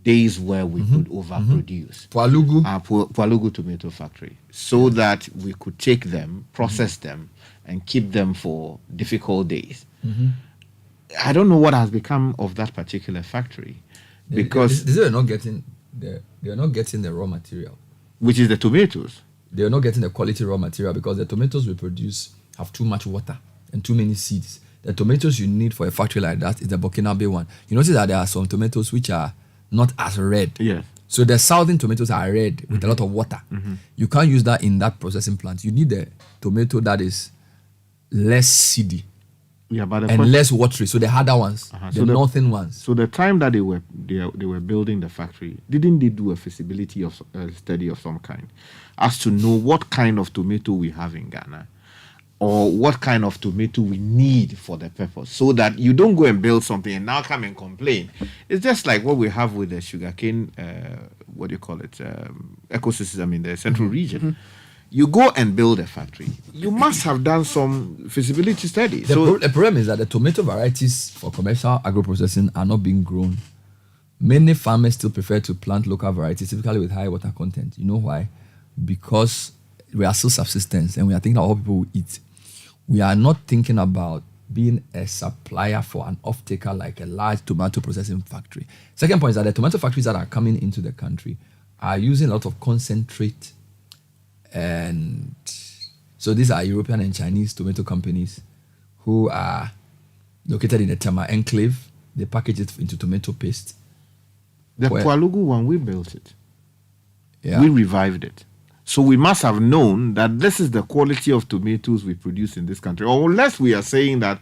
days where we could overproduce. Pualugu tomato factory, so that we could take them, process them, and keep them for difficult days. I don't know what has become of that particular factory, because they're not getting the raw material, which is the tomatoes. They're not getting the quality raw material because the tomatoes we produce have too much water and too many seeds. The tomatoes you need for a factory like that is the Burkinabe one. You notice that there are some tomatoes which are not as red. Yeah. So the southern tomatoes are red with a lot of water. You can't use that in that processing plant. You need the tomato that is less seedy. Yeah, but and less watery. So the harder ones, the northern ones. So the time that they were building the factory, didn't they do a feasibility of study of some kind, as to know what kind of tomato we have in Ghana, or what kind of tomato we need for the purpose, so that you don't go and build something and now come and complain. It's just like what we have with the sugarcane, ecosystem in the central region. You go and build a factory, you must have done some feasibility study. The problem is that the tomato varieties for commercial agro-processing are not being grown. Many farmers still prefer to plant local varieties, typically with high water content. You know why? Because we are still subsistence and we are thinking about what people will eat. We are not thinking about being a supplier for an off-taker like a large tomato processing factory. Second point is that the tomato factories that are coming into the country are using a lot of concentrate. And so these are European and Chinese tomato companies who are located in the Tema enclave. They package it into tomato paste. The Pualugu one, we built it. Yeah. We revived it. So we must have known that this is the quality of tomatoes we produce in this country. Or unless we are saying that,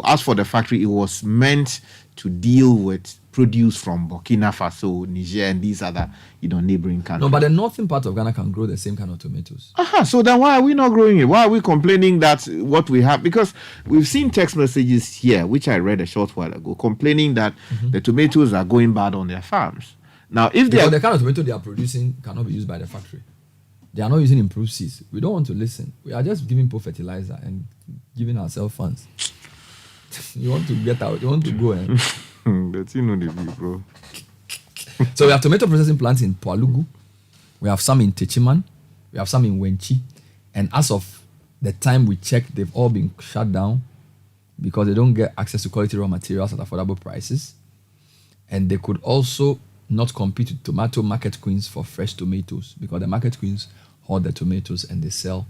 as for the factory, it was meant to deal with produce from Burkina Faso, Niger, and these other, neighboring countries. No, but the northern part of Ghana can grow the same kind of tomatoes. So then why are we not growing it? Why are we complaining that what we have? Because we've seen text messages here, which I read a short while ago, complaining that the tomatoes are going bad on their farms. Now, if the kind of tomato they are producing cannot be used by the factory. They are not using improved seeds. We don't want to listen. We are just giving poor fertilizer and giving ourselves funds. You want to get out. You want to go. That's bro. So we have tomato processing plants in Pualugu. We have some in Techiman. We have some in Wenchi. And as of the time we checked, they've all been shut down because they don't get access to quality raw materials at affordable prices. And they could also not compete with tomato market queens for fresh tomatoes because the market queens hoard the tomatoes and they sell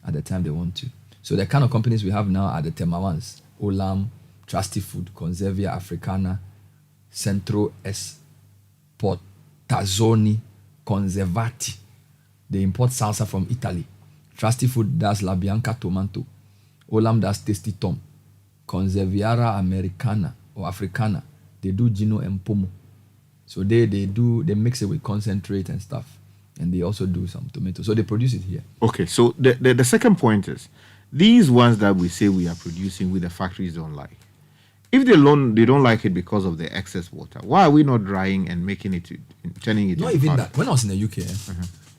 at the time they want to. So the kind of companies we have now are the Tema ones: Olam, Trusty Food, Conservia Africana, Centro Esportazioni, Conservati. They import salsa from Italy. Trusty Food does La Bianca Tomato. Olam does Tasty Tom. Conserviara Americana or Africana, they do Gino and Pomo. So they mix it with concentrate and stuff. And they also do some tomatoes. So they produce it here. Okay, so the second point is, these ones that we say we are producing with the factories don't like. If they don't like it because of the excess water, why are we not drying and making it, turning it not even powder? That. When I was in the UK,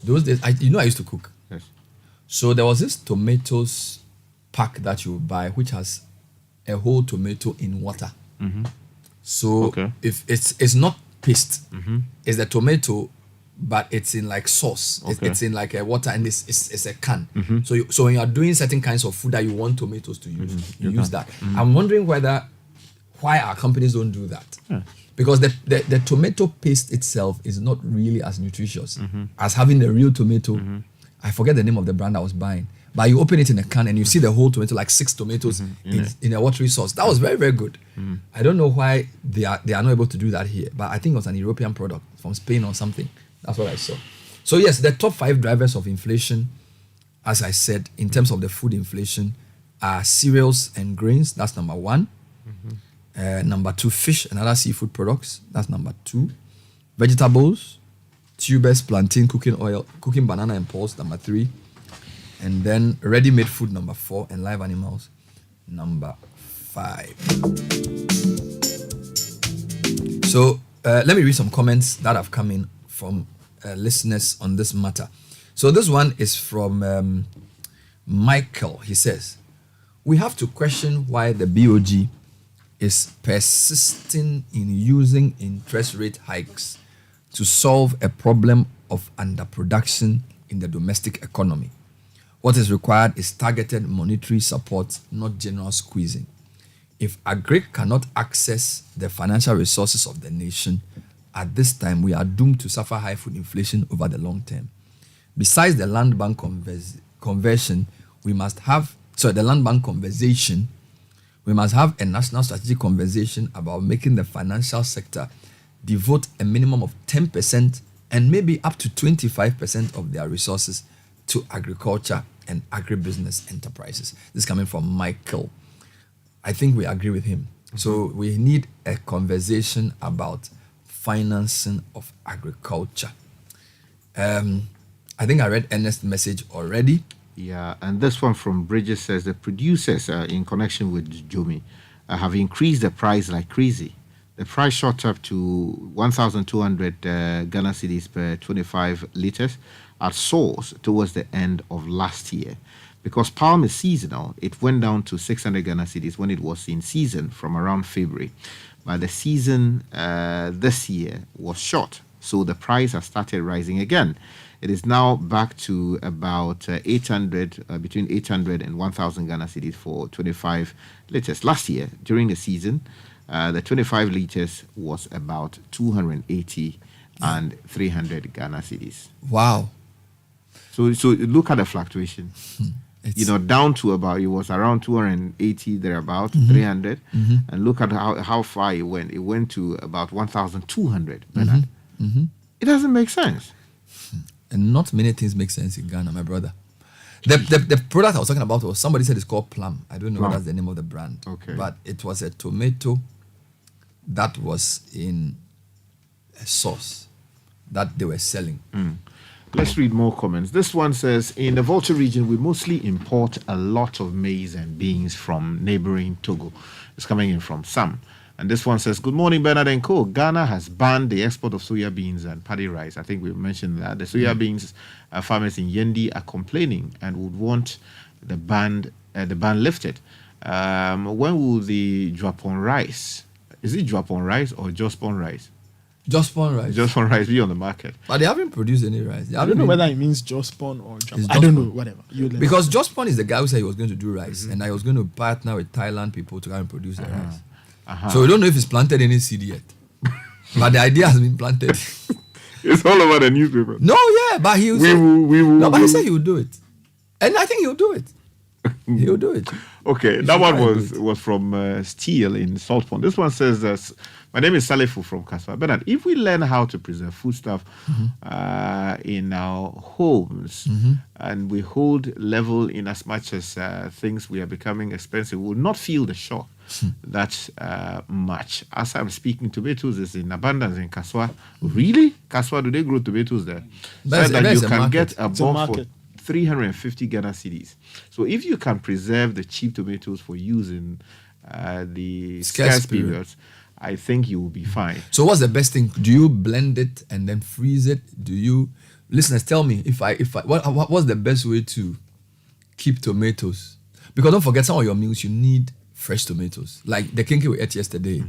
those days, I used to cook. Yes. So there was this tomatoes pack that you buy, which has a whole tomato in water. So if it's not paste, it's the tomato but it's in like sauce. Okay. It's in like a water, and it's a can. Mm-hmm. So when you are doing certain kinds of food that you want tomatoes to use, Mm-hmm. you use that. I'm wondering why our companies don't do that. Yeah. Because the tomato paste itself is not really as nutritious as having the real tomato. I forget the name of the brand I was buying, but you open it in a can and you see the whole tomato, like 6 tomatoes in a watery sauce. That was very, very good. I don't know why they are not able to do that here, but I think it was an European product from Spain or something. That's what I saw. So yes, the top 5 drivers of inflation, as I said, in terms of the food inflation, are cereals and grains. That's number 1. Number 2, fish and other seafood products. That's number 2. Vegetables, tubers, plantain, cooking oil, cooking banana and pulse, number 3. And then ready-made food, number 4, and live animals, number 5. So let me read some comments that have come in from listeners on this matter. So this one is from Michael. He says, we have to question why the BOG is persisting in using interest rate hikes to solve a problem of underproduction in the domestic economy. What is required is targeted monetary support, not general squeezing. If Agric cannot access the financial resources of the nation, at this time we are doomed to suffer high food inflation over the long term. Besides the land bank conversation, we must have a national strategic conversation about making the financial sector devote a minimum of 10% and maybe up to 25% of their resources to agriculture and agribusiness enterprises. This is coming from Michael. I think we agree with him. So we need a conversation about financing of agriculture. I think I read Ernest's message already. Yeah, and this one from Bridges says the producers in connection with Jomi have increased the price like crazy. The price shot up to 1,200 Ghana cedis per 25 liters at source towards the end of last year. Because palm is seasonal, it went down to 600 Ghana cedis when it was in season from around February. But the season this year was short, so the price has started rising again. It is now back to about 800, between 800 and 1,000 Ghana cedis for 25 liters. Last year, during the season, the 25 liters was about 280 and 300 Ghana cedis. Wow. So look at the fluctuation. Down to about, it was around 280, thereabout, 300. And look at how far it went. It went to about 1,200. It doesn't make sense. And not many things make sense in Ghana, my brother. The product I was talking about was, somebody said it's called Plum. I don't know what that's the name of the brand. Okay. But it was a tomato that was in a sauce that they were selling. Let's read more comments. This one says, in the Volta region, we mostly import a lot of maize and beans from neighboring Togo. It's coming in from Sam. And this one says, good morning, Bernard and Co. Ghana has banned the export of soya beans and paddy rice. I think we mentioned that. The soya beans farmers in Yendi are complaining and would want the ban lifted. When will the Dwapon rice, is it Dwapon rice or Jospon rice? Jospon rice. Jospon rice be on the market. But they haven't produced any rice. I don't know whether it means Jospon or Jospon. I don't know, whatever. Because Jospon is the guy who said he was going to do rice and I was going to partner with Thailand people to come and produce the rice. So we don't know if it's planted any seed yet. But the idea has been planted. It's all over the newspaper. No, yeah, but he will. But he said he will do it. And I think he'll do it. He'll do it. Okay, that one was from Steel in Salt Pond. This one says, my name is Salifu from Kaswa. Bernard, if we learn how to preserve foodstuff in our homes and we hold level in as much as things we are becoming expensive, we will not feel the shock that much. As I'm speaking, tomatoes is in abundance in Kaswa. Really? Kaswa, do they grow tomatoes there? So that you can get a bulk for 350 Ghana cedis. So if you can preserve the cheap tomatoes for use in the scarce periods, I think you will be fine. So what's the best thing? Do you blend it and then freeze it? Do you, listeners, tell me what's the best way to keep tomatoes? Because don't forget, some of your meals you need fresh tomatoes. Like the kinky we ate yesterday.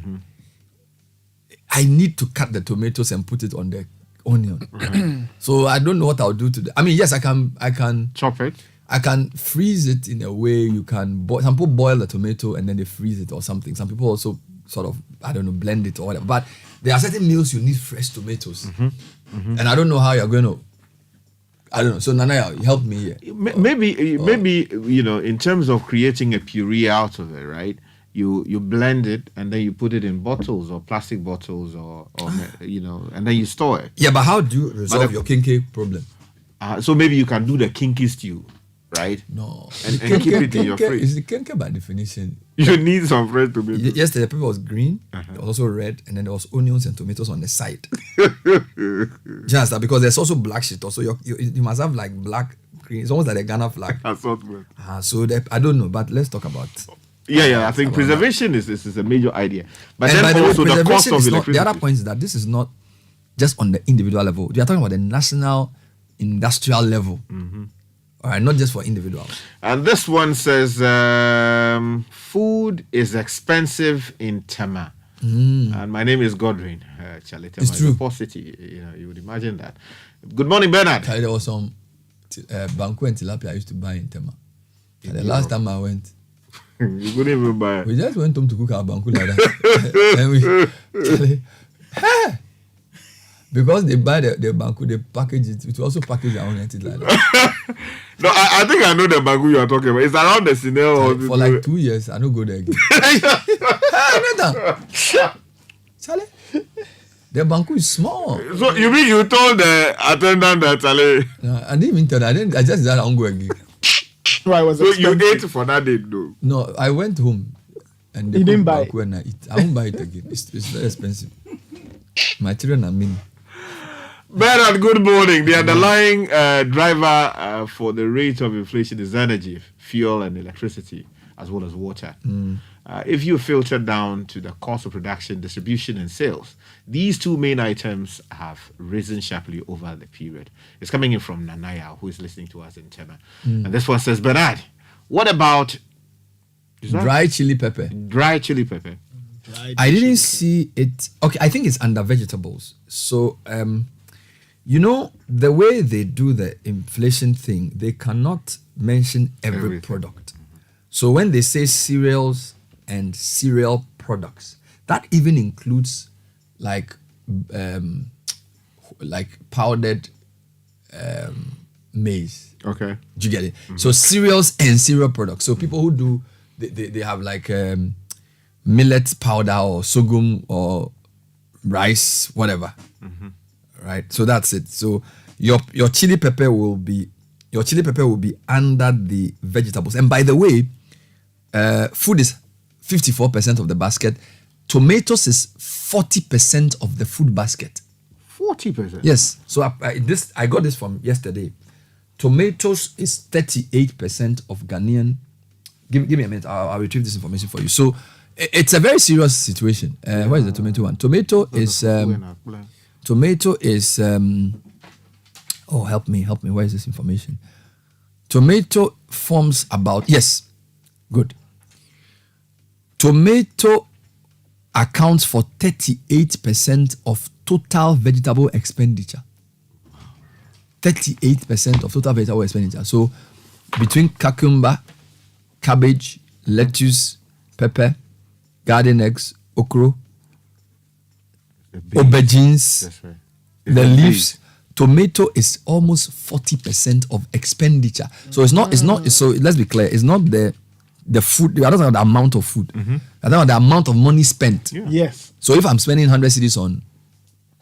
I need to cut the tomatoes and put it on the onion. So I don't know what I'll do to I mean, yes, I can chop it. I can freeze it in a way. You can some people boil the tomato and then they freeze it or something. Some people also sort of, I don't know, blend it or whatever. But there are certain meals you need fresh tomatoes. And I don't know how you're going to, I don't know. So Nanaya, help me here. Maybe in terms of creating a puree out of it, right? You blend it and then you put it in bottles or plastic bottles or and then you store it. Yeah, but how do you resolve your kinky problem? So maybe you can do the kinky stew, right? No. And keep it in your fridge. Is the kinky by definition? You need some fresh tomatoes. Yesterday, the pepper was green, there was also red, and then there was onions and tomatoes on the side. Just because there's also black shit also. You must have like black, green. It's almost like a Ghana flag. Assortment. So I don't know, but let's talk about. Yeah. I think preservation is a major idea. But and then also the cost of electricity. The other point is that this is not just on the individual level. We are talking about the national industrial level. All right, not just for individuals. And this one says, food is expensive in Tema. And my name is Godwin. Charlie, Tema it's true. A poor city. You would imagine that. Good morning, Bernard. Charlie, there was some banku and tilapia I used to buy in Tema. And the last time I went, you couldn't even buy it. We just went home to cook our banku like that. And Charlie, hey! Because they buy the banku, they package it. It will also package their own entity like that. No, I think I know the banku you are talking about. It's around the Sinel. For like 2 years, I don't go there again. Hey, Nathan! Charlie, the banku is small. So you mean you told the attendant that, Charlie? No, I didn't even tell her. I just said I won't go again. Right, so you ate for that day, though? No, I went home and they you didn't buy banku and I eat. I won't buy it again. It's very expensive. My children are mean. Bernard, good morning. The underlying driver for the rate of inflation is energy, fuel and electricity, as well as water. If you filter down to the cost of production, distribution and sales, these two main items have risen sharply over the period. It's coming in from Nanaya, who is listening to us in Tema. And this one says, Bernard, what about dry chili pepper? Dry chili pepper. I didn't see it. Okay, I think it's under vegetables. So, the way they do the inflation thing, they cannot mention every product. So when they say cereals and cereal products, that even includes like powdered maize. Okay. Do you get it? So cereals and cereal products. So people who do, they have like millet powder or sorghum or rice, whatever. Right, so that's it. So your chili pepper will be under the vegetables. And by the way, food is 54% of the basket. Tomatoes is 40% of the food basket. 40%. Yes. So I got this from yesterday. Tomatoes is 38% of Ghanaian. Give me a minute. I'll retrieve this information for you. So it's a very serious situation. Where is the tomato one? Tomato is. Help me. Where is this information? Tomato forms about, yes, good. Tomato accounts for 38% of total vegetable expenditure. 38% of total vegetable expenditure. So between cucumber, cabbage, lettuce, pepper, garden eggs, okra, aubergines, That's right. the leaves, tomato is almost 40% of expenditure. So it's not. So let's be clear. It's not the food. I don't know the amount of food. I don't know the amount of money spent. Yeah. Yes. So if I'm spending 100 cedis on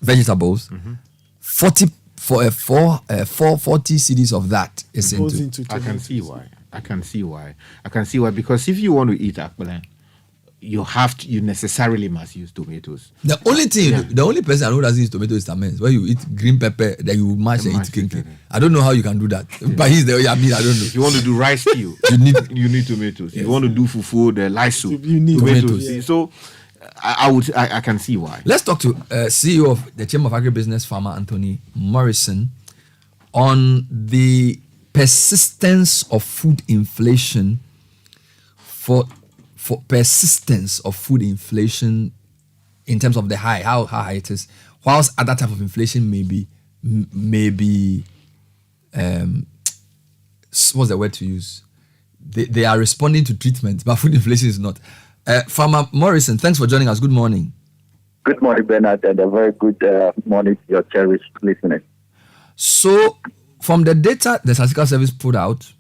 vegetables, 40 cedis of that is into. I can see why. Because if you want to eat akbala, you necessarily must use tomatoes. The only person I know that uses tomato is Tamens. Where you eat green pepper, then you mash and eat kinky. I don't know how you can do that. But he's the I don't know. If you want to do rice stew, you need tomatoes. Yes. You want to do fufu, the lice soup, you need tomatoes. tomatoes. So I can see why. Let's talk to CEO of the Chamber of Agribusiness, Farmer Anthony Morrison, on the persistence of food inflation for persistence of food inflation in terms of the how high it is, whilst other type of inflation may be maybe what's the word to use? They are responding to treatment, but food inflation is not. Farmer Morrison, thanks for joining us. Good morning. Good morning, Bernard, and a very good morning to your cherished listeners. So, from the data the Statistical Service put out,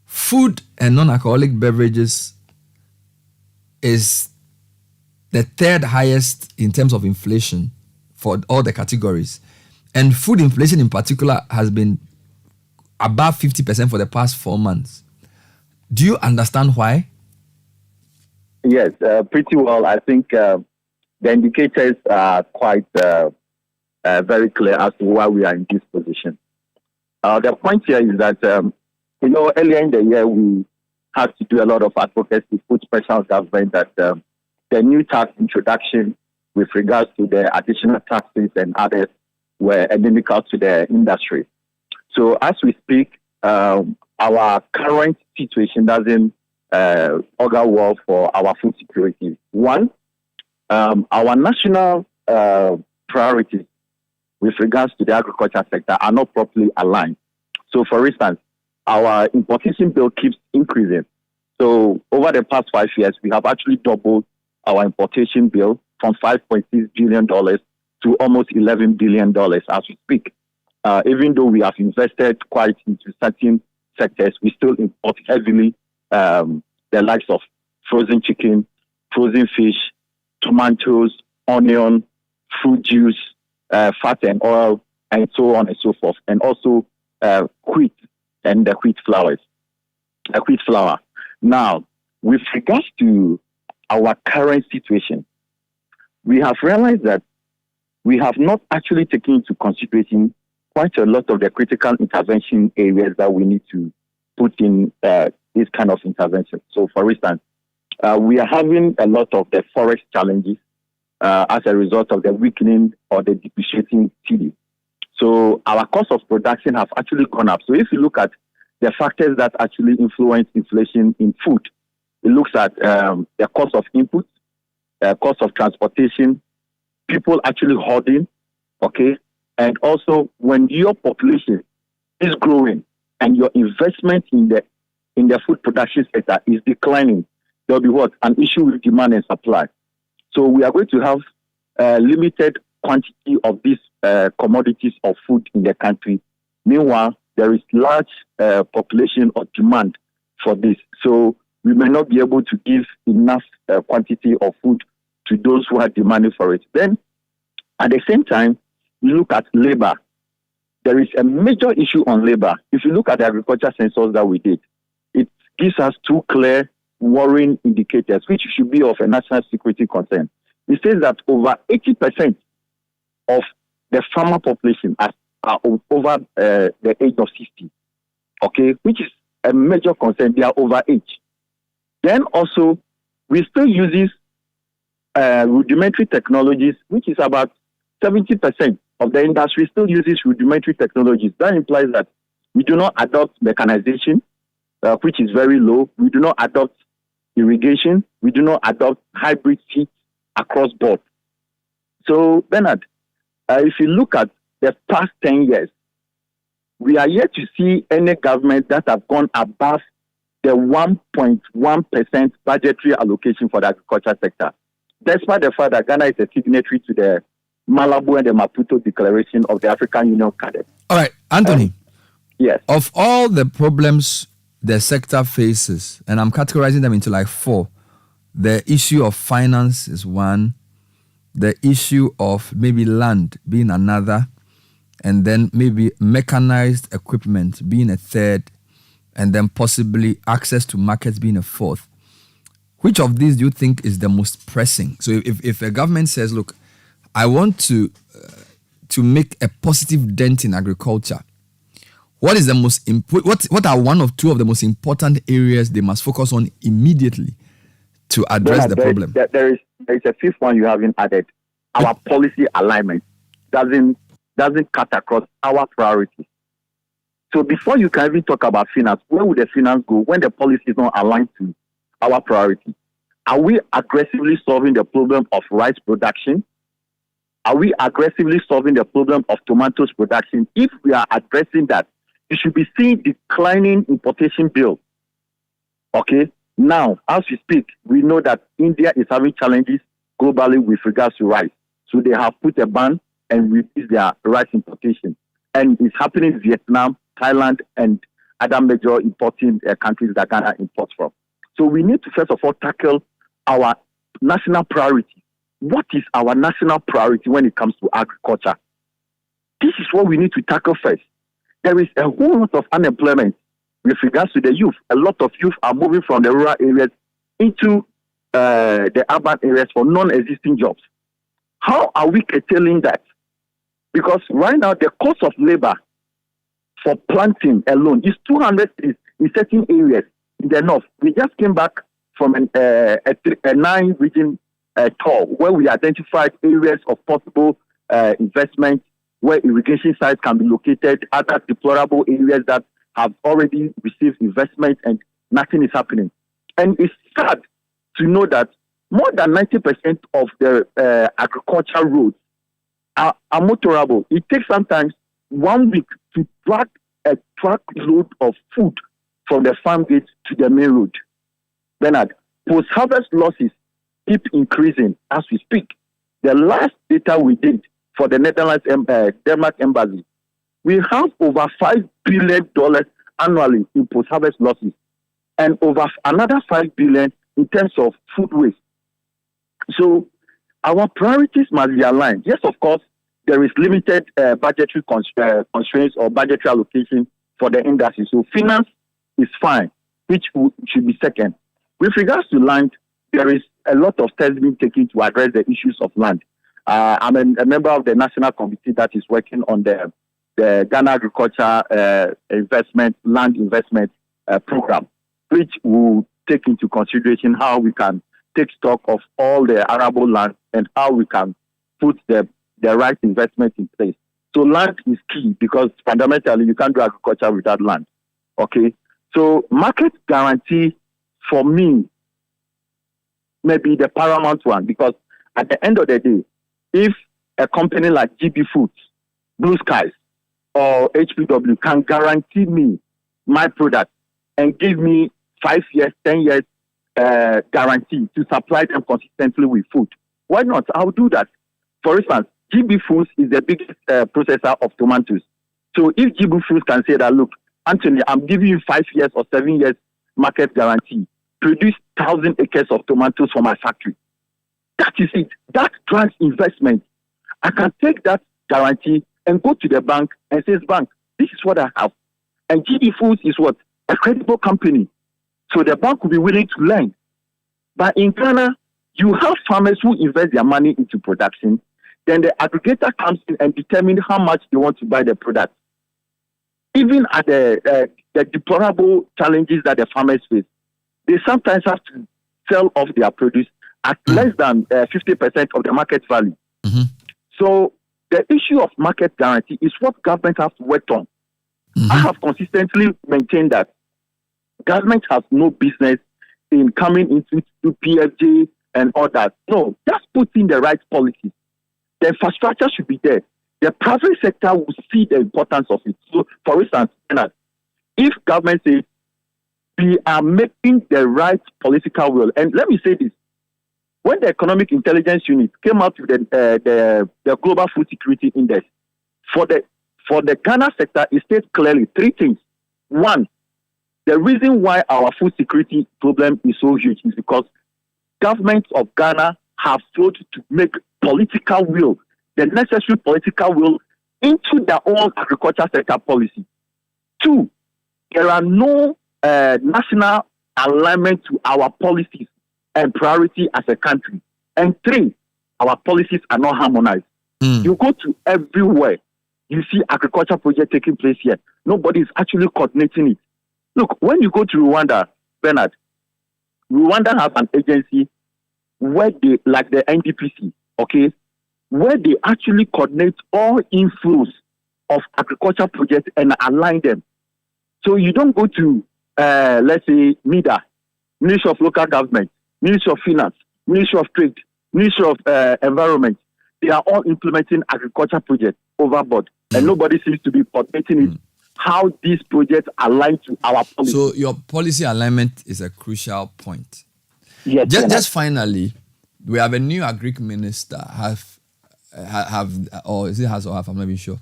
food and non-alcoholic beverages is the third highest in terms of inflation for all the categories. And food inflation in particular has been above 50% for the past 4 months. Do you understand why? Yes, pretty well. I think the indicators are quite very clear as to why we are in this position. The point here is that, earlier in the year, we had to do a lot of advocacy, put pressure on government that the new tax introduction with regards to the additional taxes and others were endemical to the industry. So as we speak, our current situation doesn't augur well for our food security. One, our national priorities with regards to the agriculture sector are not properly aligned. So, for instance, our importation bill keeps increasing. So, over the past 5 years, we have actually doubled our importation bill from $5.6 billion to almost $11 billion as we speak. Even though we have invested quite into certain sectors, we still import heavily the likes of frozen chicken, frozen fish, tomatoes, onion, fruit juice, fat and oil, and so on and so forth, and also wheat and the wheat flour. Now, with regards to our current situation, we have realized that we have not actually taken into consideration quite a lot of the critical intervention areas that we need to put in this kind of intervention. So, for instance, we are having a lot of the forest challenges as a result of the weakening or the depreciating cedi. So our cost of production have actually gone up. So if you look at the factors that actually influence inflation in food, it looks at the cost of inputs, cost of transportation, people actually hoarding, okay? And also when your population is growing and your investment in the food production sector is declining, there'll be what? An issue with demand and supply. So we are going to have a limited quantity of these commodities of food in the country. Meanwhile, there is large population of demand for this. So we may not be able to give enough quantity of food to those who are demanding for it. Then, at the same time, we look at labor. There is a major issue on labor. If you look at the agriculture census that we did, it gives us two clear worrying indicators, which should be of a national security concern. It says that over 80% of the farmer population are over the age of 60, okay, which is a major concern. They are over age. Then also, we still use rudimentary technologies, which is about 70% of the industry still uses rudimentary technologies. That implies that we do not adopt mechanization, which is very low. We do not adopt irrigation. We do not adopt hybrid seeds across board. So, Bernard, if you look at the past 10 years, we are yet to see any government that have gone above the 1.1% budgetary allocation for the agriculture sector, despite the fact that Ghana is a signatory to the Malabo and the Maputo Declaration of the African Union Cadre. All right, Anthony. Yes. Of all the problems the sector faces, and I'm categorizing them into like 4, the issue of finance is one, the issue of maybe land being another, and then maybe mechanized equipment being a third, and then possibly access to markets being a 4th. Which of these do you think is the most pressing? So if a government says, look, I want to make a positive dent in agriculture, what is the most what are one or two of the most important areas they must focus on immediately to address the problem? There is a 5th one you haven't added. Our policy alignment doesn't cut across our priorities. So before you can even talk about finance, where would the finance go when the policy is not aligned to our priority? Are we aggressively solving the problem of rice production? Are we aggressively solving the problem of tomatoes production? If we are addressing that, you should be seeing declining importation bill. Okay? Now, as we speak, we know that India is having challenges globally with regards to rice. So they have put a ban and reduced their rice importation. And it's happening in Vietnam, Thailand, and other major importing countries that Ghana imports from. So we need to first of all tackle our national priority. What is our national priority when it comes to agriculture? This is what we need to tackle first. There is a whole lot of unemployment with regards to the youth. A lot of youth are moving from the rural areas into the urban areas for non-existing jobs. How are we curtailing that? Because right now, the cost of labor for planting alone is 200 in certain areas in the north. We just came back from a 9-region tour where we identified areas of possible investment where irrigation sites can be located, other deplorable areas that have already received investment and nothing is happening. And it's sad to know that more than 90% of the agricultural roads are motorable. It takes sometimes 1 week to drag a truckload of food from the farm gate to the main road. Bernard, post-harvest losses keep increasing as we speak. The last data we did for the Netherlands Denmark embassy, we have over $5 billion annually in post-harvest losses and over another $5 billion in terms of food waste. So our priorities must be aligned. Yes, of course, there is limited budgetary constraints or budgetary allocation for the industry. So finance is fine, which should be second. With regards to land, there is a lot of steps being taken to address the issues of land. I'm a member of the national committee that is working on the Ghana Agriculture Land Investment Program, which will take into consideration how we can take stock of all the arable land and how we can put the right investment in place. So land is key because fundamentally you can't do agriculture without land. Okay? So market guarantee for me may be the paramount one because at the end of the day, if a company like GB Foods, Blue Skies, or HPW can guarantee me my product and give me 5 years, 10 years guarantee to supply them consistently with food, why not? I'll do that. For instance, GB Foods is the biggest processor of tomatoes. So if GB Foods can say that, look, Anthony, I'm giving you 5 years or 7 years market guarantee, produce 1,000 acres of tomatoes for my factory. That is it. That drives investment. I can take that guarantee and go to the bank and say, bank, this is what I have. And GB Foods is what? A credible company. So the bank will be willing to lend. But in Ghana, you have farmers who invest their money into production. Then the aggregator comes in and determines how much they want to buy the product. Even at the deplorable challenges that the farmers face, they sometimes have to sell off their produce at less than 50% of the market value. Mm-hmm. So the issue of market guarantee is what government has to work on. Mm-hmm. I have consistently maintained that government has no business in coming into PFJ and all that. No, just put in the right policies. The infrastructure should be there. The private sector will see the importance of it. So, for instance, if government says we are making the right political will, and let me say this, when the Economic Intelligence Unit came out with the Global Food Security Index, for the Ghana sector, it states clearly 3 things. 1, the reason why our food security problem is so huge is because governments of Ghana have failed to make political will, the necessary political will, into their own agriculture sector policy. 2, there are no national alignment to our policies and priority as a country. And 3, our policies are not harmonized. You go to everywhere, you see agriculture project taking place here. Nobody is actually coordinating it. Look, when you go to Rwanda, Bernard, Rwanda has an agency where they, like the NDPC, okay, where they actually coordinate all inflows of agriculture projects and align them. So you don't go to, let's say, MIDA, Ministry of Local Government, Ministry of Finance, Ministry of Trade, Ministry of Environment, they are all implementing agriculture projects overboard, and nobody seems to be coordinating it. How these projects align to our policy. So your policy alignment is a crucial point. Yes. Just finally, we have a new agric minister. Or is it has or have? I'm not even sure.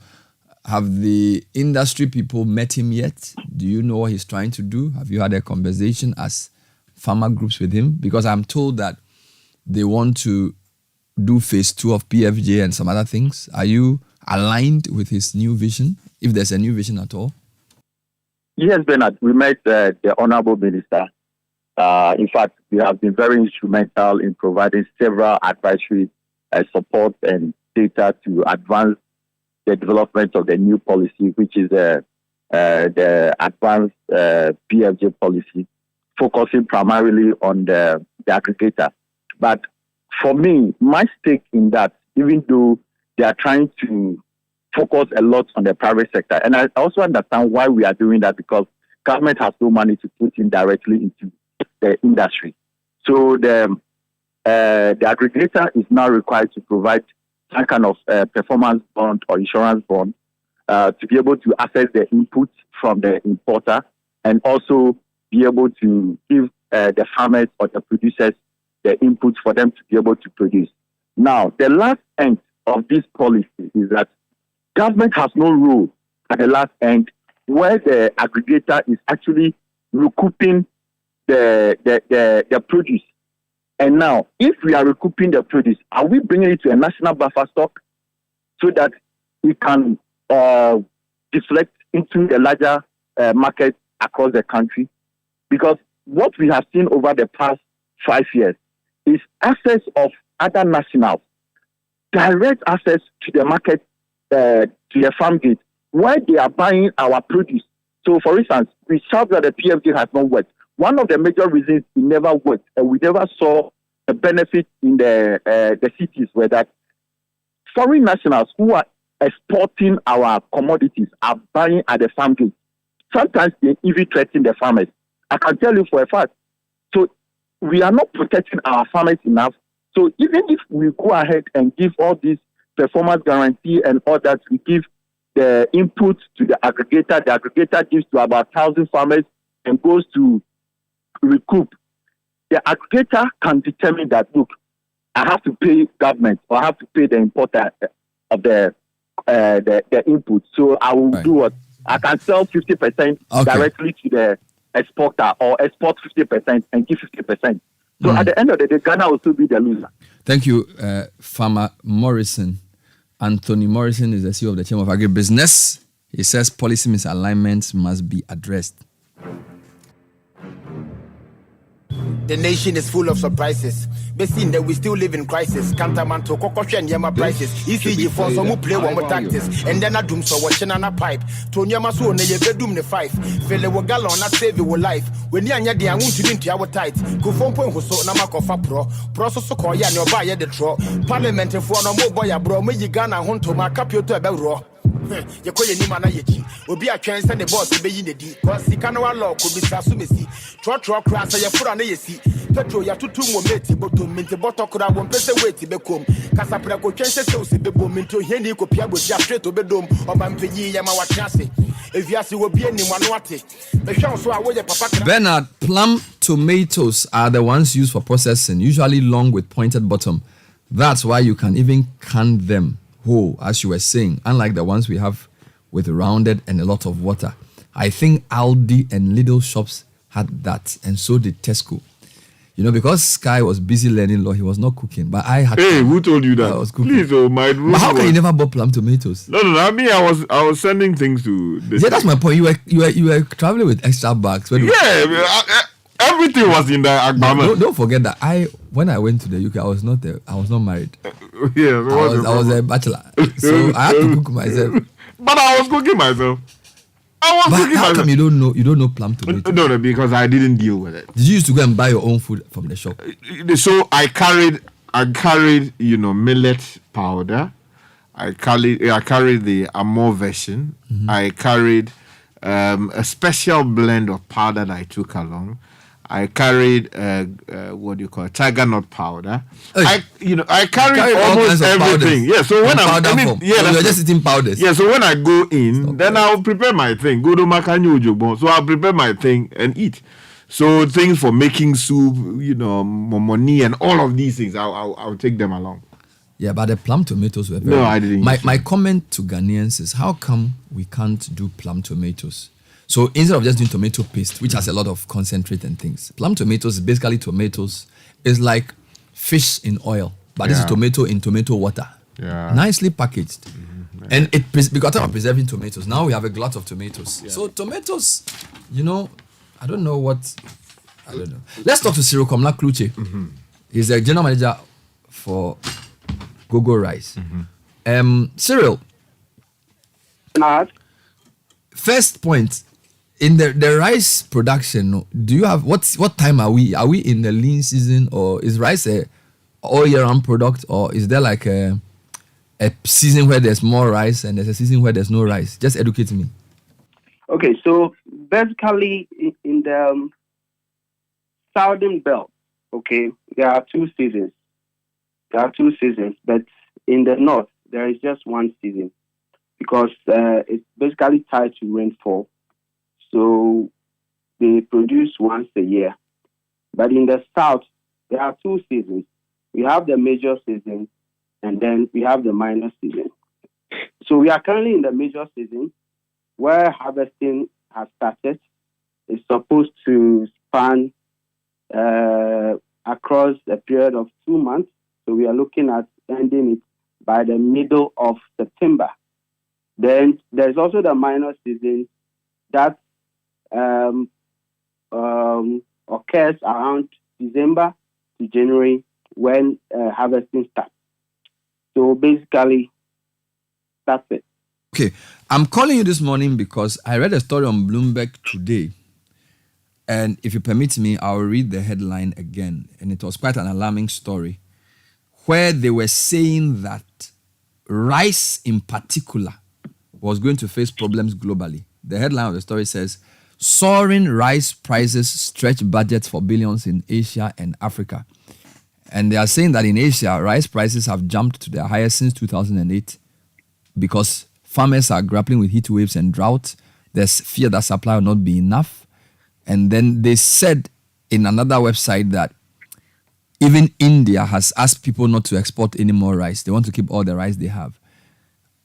Have the industry people met him yet? Do you know what he's trying to do? Have you had a conversation as farmer groups with him? Because I'm told that they want to do phase 2 of PFJ and some other things. Are you aligned with his new vision, if there's a new vision at all? Yes, Bernard. We met the Honorable Minister. In fact, we have been very instrumental in providing several advisory support and data to advance the development of the new policy, which is the advanced PFJ policy, focusing primarily on the aggregator. But for me, my stake in that, even though they are trying to focus a lot on the private sector, and I also understand why we are doing that, because government has no money to put in directly into the industry. So the aggregator is now required to provide some kind of performance bond or insurance bond to be able to access the inputs from the importer, and also be able to give the farmers or the producers the inputs for them to be able to produce. Now, the last end of this policy is that government has no role at the last end, where the aggregator is actually recouping the produce. And now, if we are recouping the produce, are we bringing it to a national buffer stock so that it can deflect into the larger market across the country? Because what we have seen over the past 5 years is access of other nationals, direct access to the market, to the farm gate, where they are buying our produce. So, for instance, we shout that the PFJ has not worked. One of the major reasons it never worked, and we never saw a benefit in the cities, were that foreign nationals who are exporting our commodities are buying at the farm gate. Sometimes they even threaten the farmers. I can tell you for a fact. So we are not protecting our farmers enough. So even if we go ahead and give all these performance guarantee and all that, we give the input to the aggregator gives to about 1,000 farmers and goes to recoup. The aggregator can determine that, look, I have to pay government, or I have to pay the importer of the input. So I will do what? I can sell 50% directly to the exporter, or export 50% and give 50%. So at the end of the day, Ghana will still be the loser. Thank you, Farmer Morrison. Anthony Morrison is the CEO of the Chamber of Agribusiness. He says policy misalignments must be addressed. The nation is full of surprises. But seeing that we still live in crisis. Cantaman to Kokosha and Yama prices. ECG for some who play one more tactics. And then I doom so watching on a pipe. To Yamasu and a bedroom the 5. Feel a gallon, not save your life. When you are the won't you into our tight. Kufon point who saw Namako Pro. Process so call ya no buy the draw. Parliament for no more boy abroad. May you Ghana hunt to my cap you to a bell raw. You call your name and I will be a chance and the boss to be in the D. Because the Canada law could be Sassumisi. Trot crass and your foot on the AC. Petro, you have 2 more mates, but to mint the bottle could have 1 person wait to become. Casapraco chances so see the boom into Henry Copia with just straight to bedroom or Mampegi Yamawa Chassis. If you ask you will be anyone what it. The chance so I will papa. Bernard, plum tomatoes are the ones used for processing, usually long with pointed bottom. That's why you can even can them whole, as you were saying, unlike the ones we have with rounded and a lot of water. I think Aldi and Lidl shops had that, and so did Tesco. You know, because Sky was busy learning law, he was not cooking. But I had. Hey, who told you that? I was cooking. Please, oh my. But how can you never bought plum tomatoes? No. I mean, I was sending things to. Yeah, that's my point. You were traveling with extra bags. Everything was in the Agbama. Don't forget that when I went to the UK, I was not married. Yeah, I was a bachelor, so I had to cook myself. But I was cooking myself. But how come you don't know plum tomatoes? No, because I didn't deal with it. Did you used to go and buy your own food from the shop? So I carried, millet powder. I carried the Amor version. Mm-hmm. I carried a special blend of powder that I took along. I carried what do you call it, tiger nut powder. Hey, I carried all almost kinds of everything. powders. Yeah, so when you're just eating powders. Yeah, so when I go in, then I'll prepare my thing. Go to Makanyo Ojogbo. So I'll prepare my thing and eat. So things for making soup, momoni and all of these things, I'll take them along. Yeah, but the plum tomatoes were very No, I didn't. My comment to Ghanaians is, how come we can't do plum tomatoes? So instead of just doing tomato paste, which has a lot of concentrate and things, plum tomatoes is basically tomatoes. It's like fish in oil, but this is tomato in tomato water. Yeah. Nicely packaged. Mm-hmm. And because of preserving tomatoes, now we have a glut of tomatoes. Yeah. So tomatoes, I don't know. Let's talk to Cyril Komla Kluche. Mm-hmm. He's the general manager for Gogo Rice. Mm-hmm. Cyril. First point, in the rice production, do you have what time are we? Are we in the lean season, or is rice a all year round product, or is there like a season where there's more rice and there's a season where there's no rice? Just educate me. Okay, so basically in the southern belt, okay, there are two seasons. But in the north, there is just one season because it's basically tied to rainfall. So they produce once a year. But in the south, there are two seasons. We have the major season and then we have the minor season. So we are currently in the major season where harvesting has started. It's supposed to span across a period of 2 months. So we are looking at ending it by the middle of September. Then there's also the minor season that occurs around December to January when harvesting starts. So basically, that's it. Okay, I'm calling you this morning because I read a story on Bloomberg today. And if you permit me, I'll read the headline again. And it was quite an alarming story where they were saying that rice in particular was going to face problems globally. The headline of the story says, soaring rice prices stretch budgets for billions in Asia and Africa. And they are saying that in Asia, rice prices have jumped to their highest since 2008 because farmers are grappling with heat waves and drought. There's fear that supply will not be enough. And then they said in another website that even India has asked people not to export any more rice. They want to keep all the rice they have.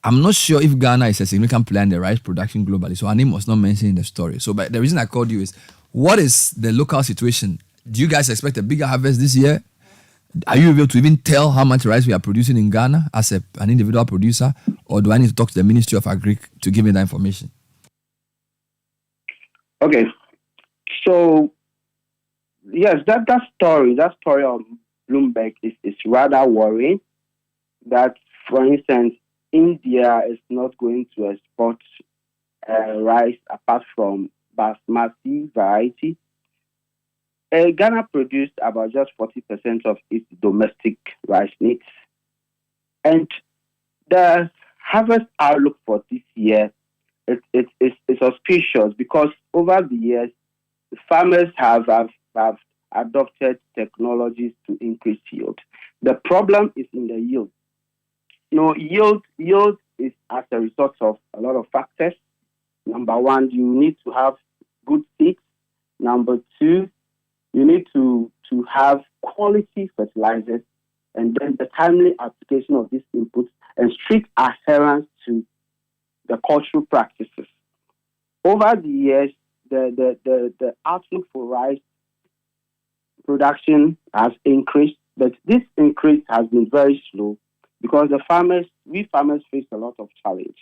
I'm not sure if Ghana is a significant player in the rice production globally, so our name was not mentioned in the story. So, but the reason I called you is, what is the local situation? Do you guys expect a bigger harvest this year? Are you able to even tell how much rice we are producing in Ghana as an individual producer, or do I need to talk to the Ministry of Agri to give me that information? Okay, so yes, that story on Bloomberg is rather worrying. That, for instance, India is not going to export rice apart from basmati variety. Ghana produced about just 40% of its domestic rice needs. And the harvest outlook for this year is auspicious because over the years, farmers have adopted technologies to increase yield. The problem is in the yield. Yield is as a result of a lot of factors. Number one, you need to have good seeds. Number two, you need to have quality fertilizers, and then the timely application of these inputs and strict adherence to the cultural practices. Over the years, the outlook for rice production has increased, but this increase has been very slow because we farmers face a lot of challenges.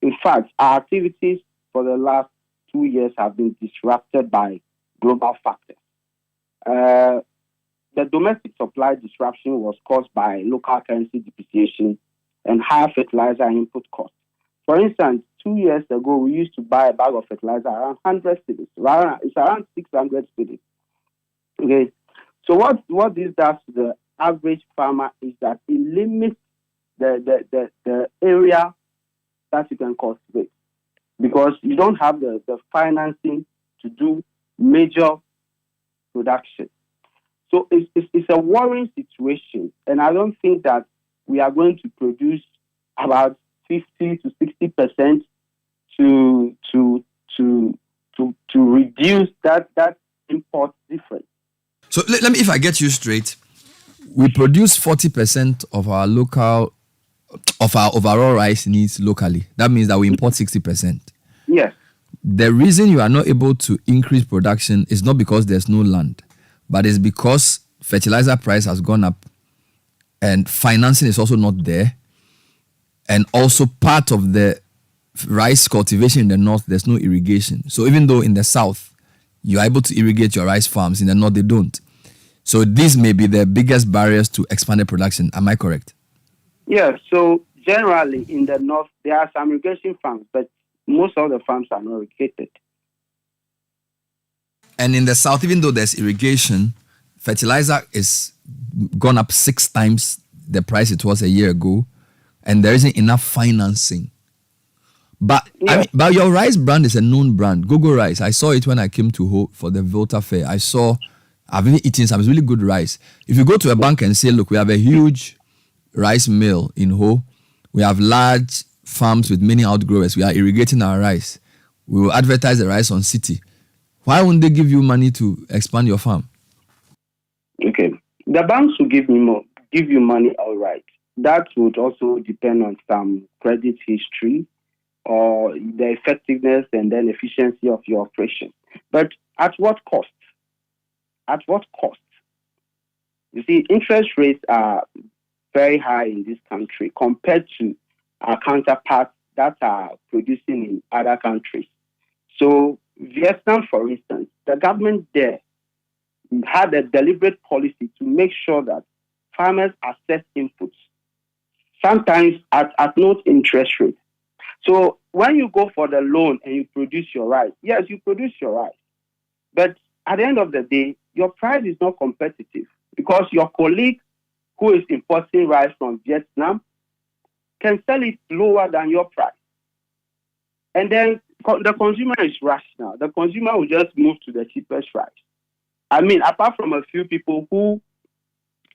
In fact, our activities for the last 2 years have been disrupted by global factors. The domestic supply disruption was caused by local currency depreciation and higher fertilizer input costs. For instance, 2 years ago, we used to buy a bag of fertilizer around 100 cedis. It's around 600 cedis. Okay, so what this does to the average farmer is that it limits the area that you can cultivate because you don't have the financing to do major production. So it's a worrying situation, and I don't think that we are going to produce about 50 to 60% to reduce that import difference. So let me, if I get you straight, we produce 40% of our overall rice needs locally. That means that we import 60%. Yes. The reason you are not able to increase production is not because there's no land, but it's because fertilizer price has gone up and financing is also not there. And also part of the rice cultivation in the north, there's no irrigation. So even though in the south, you're able to irrigate your rice farms, in the north, they don't. So these may be the biggest barriers to expanded production. Am I correct? Yeah, so generally in the north, there are some irrigation farms, but most of the farms are not irrigated. And in the south, even though there's irrigation, fertilizer is gone up 6 times the price it was a year ago, and there isn't enough financing. But Yeah. I mean, but your rice brand is a known brand, Gogo Rice. I saw it when I came to Ho for the Volta Fair. I've even eaten some really good rice. If you go to a bank and say, look, we have a huge rice mill in Ho, we have large farms with many outgrowers, we are irrigating our rice, we will advertise the rice on Citi. Why wouldn't they give you money to expand your farm? Okay. The banks will give you money, all right. That would also depend on some credit history or the effectiveness and then efficiency of your operation. But at what cost? At what cost? You see, interest rates are very high in this country compared to our counterparts that are producing in other countries. So Vietnam, for instance, the government there had a deliberate policy to make sure that farmers access inputs, sometimes at no interest rate. So when you go for the loan and you produce your rice, yes, you produce your rice. But at the end of the day, your price is not competitive because your colleague who is importing rice from Vietnam can sell it lower than your price. And then the consumer is rational. The consumer will just move to the cheapest rice. I mean, apart from a few people who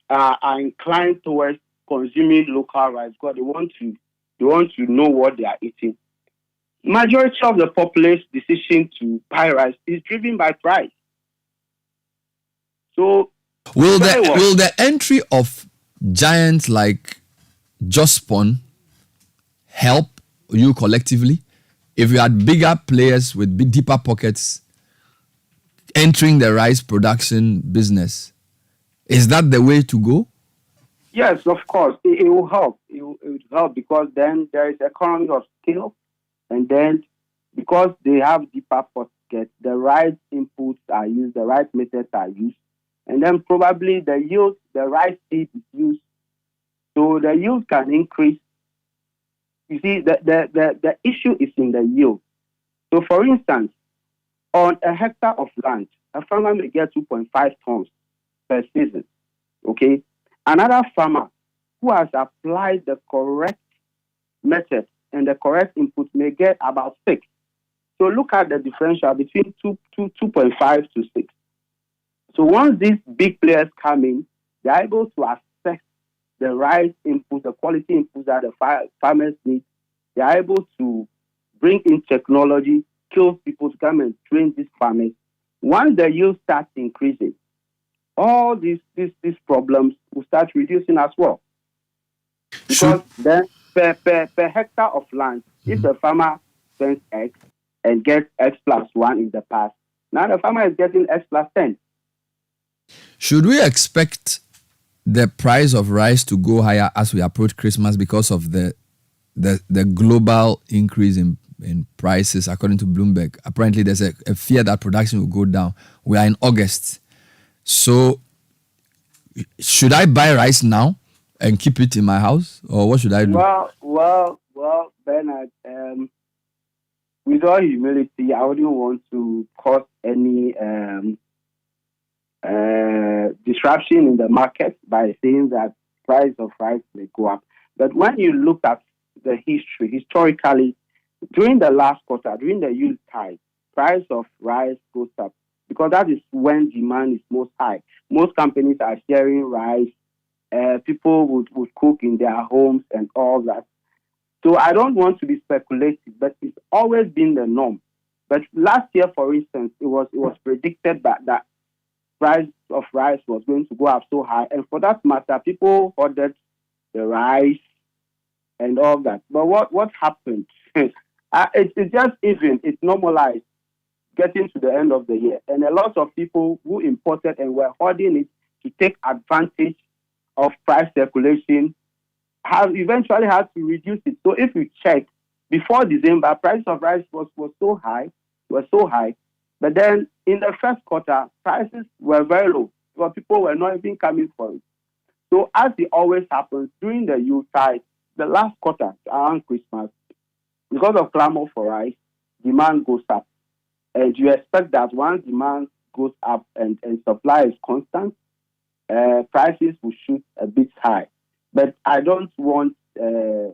are inclined towards consuming local rice because they want to know what they are eating. Majority of the populace decision to buy rice is driven by price. So will the entry of giants like Jospon help you collectively? If you had bigger players with deeper pockets entering the rice production business, is that the way to go? Yes, of course. It will help. It will help because then there is economy of scale. And then because they have deeper pockets, the right inputs are used, the right methods are used. And then probably the yield, the right seed is used. So the yield can increase. You see, the issue is in the yield. So for instance, on a hectare of land, a farmer may get 2.5 tons per season. Okay? Another farmer who has applied the correct method and the correct input may get about 6. So look at the differential between 2.5 to 6. So once these big players come in, they are able to assess the right input, the quality inputs that the farmers need. They are able to bring in technology, skilled people to come and train these farmers. Once the yield starts increasing, all these problems will start reducing as well. Because then per hectare of land, if the farmer spends X and gets X plus 1 in the past, now the farmer is getting X plus 10. Should we expect the price of rice to go higher as we approach Christmas because of the global increase in prices, according to Bloomberg? Apparently, there's a fear that production will go down. We are in August. So, should I buy rice now and keep it in my house? Or what should I do? Well, Bernard, with all humility, I wouldn't want to cause any disruption in the market by saying that price of rice may go up. But when you look at the historically, during the last quarter, during the Yule tide, price of rice goes up. because that is when demand is most high. Most companies are sharing rice. People would cook in their homes and all that. So I don't want to be speculative, but it's always been the norm. But last year, for instance, it was predicted that price of rice was going to go up so high, and for that matter, people ordered the rice and all that. But what happened? It's just even. It's normalized getting to the end of the year, and a lot of people who imported and were hoarding it to take advantage of price circulation have eventually had to reduce it. So if you check, before December, price of rice was so high, but then in the first quarter, prices were very low, because people were not even coming for it. So as it always happens during the Yuletide, the last quarter around Christmas, because of clamor for rice, demand goes up. And you expect that once demand goes up and supply is constant, prices will shoot a bit high. But I don't want the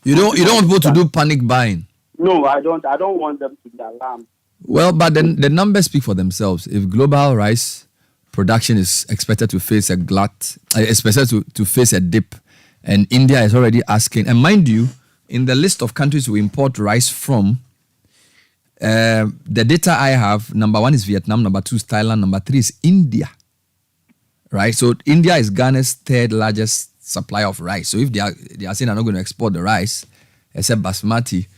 you don't want people to do panic buying. No, I don't want them to be alarmed. Well, but then the numbers speak for themselves. If global rice production is expected to face a to face a dip, and India is already asking, and mind you, in the list of countries we import rice from, the data I have, number 1 is Vietnam, number 2 is Thailand, number 3 is India. Right? So India is Ghana's 3rd largest supplier of rice. So if they are saying they're not going to export the rice, except basmati,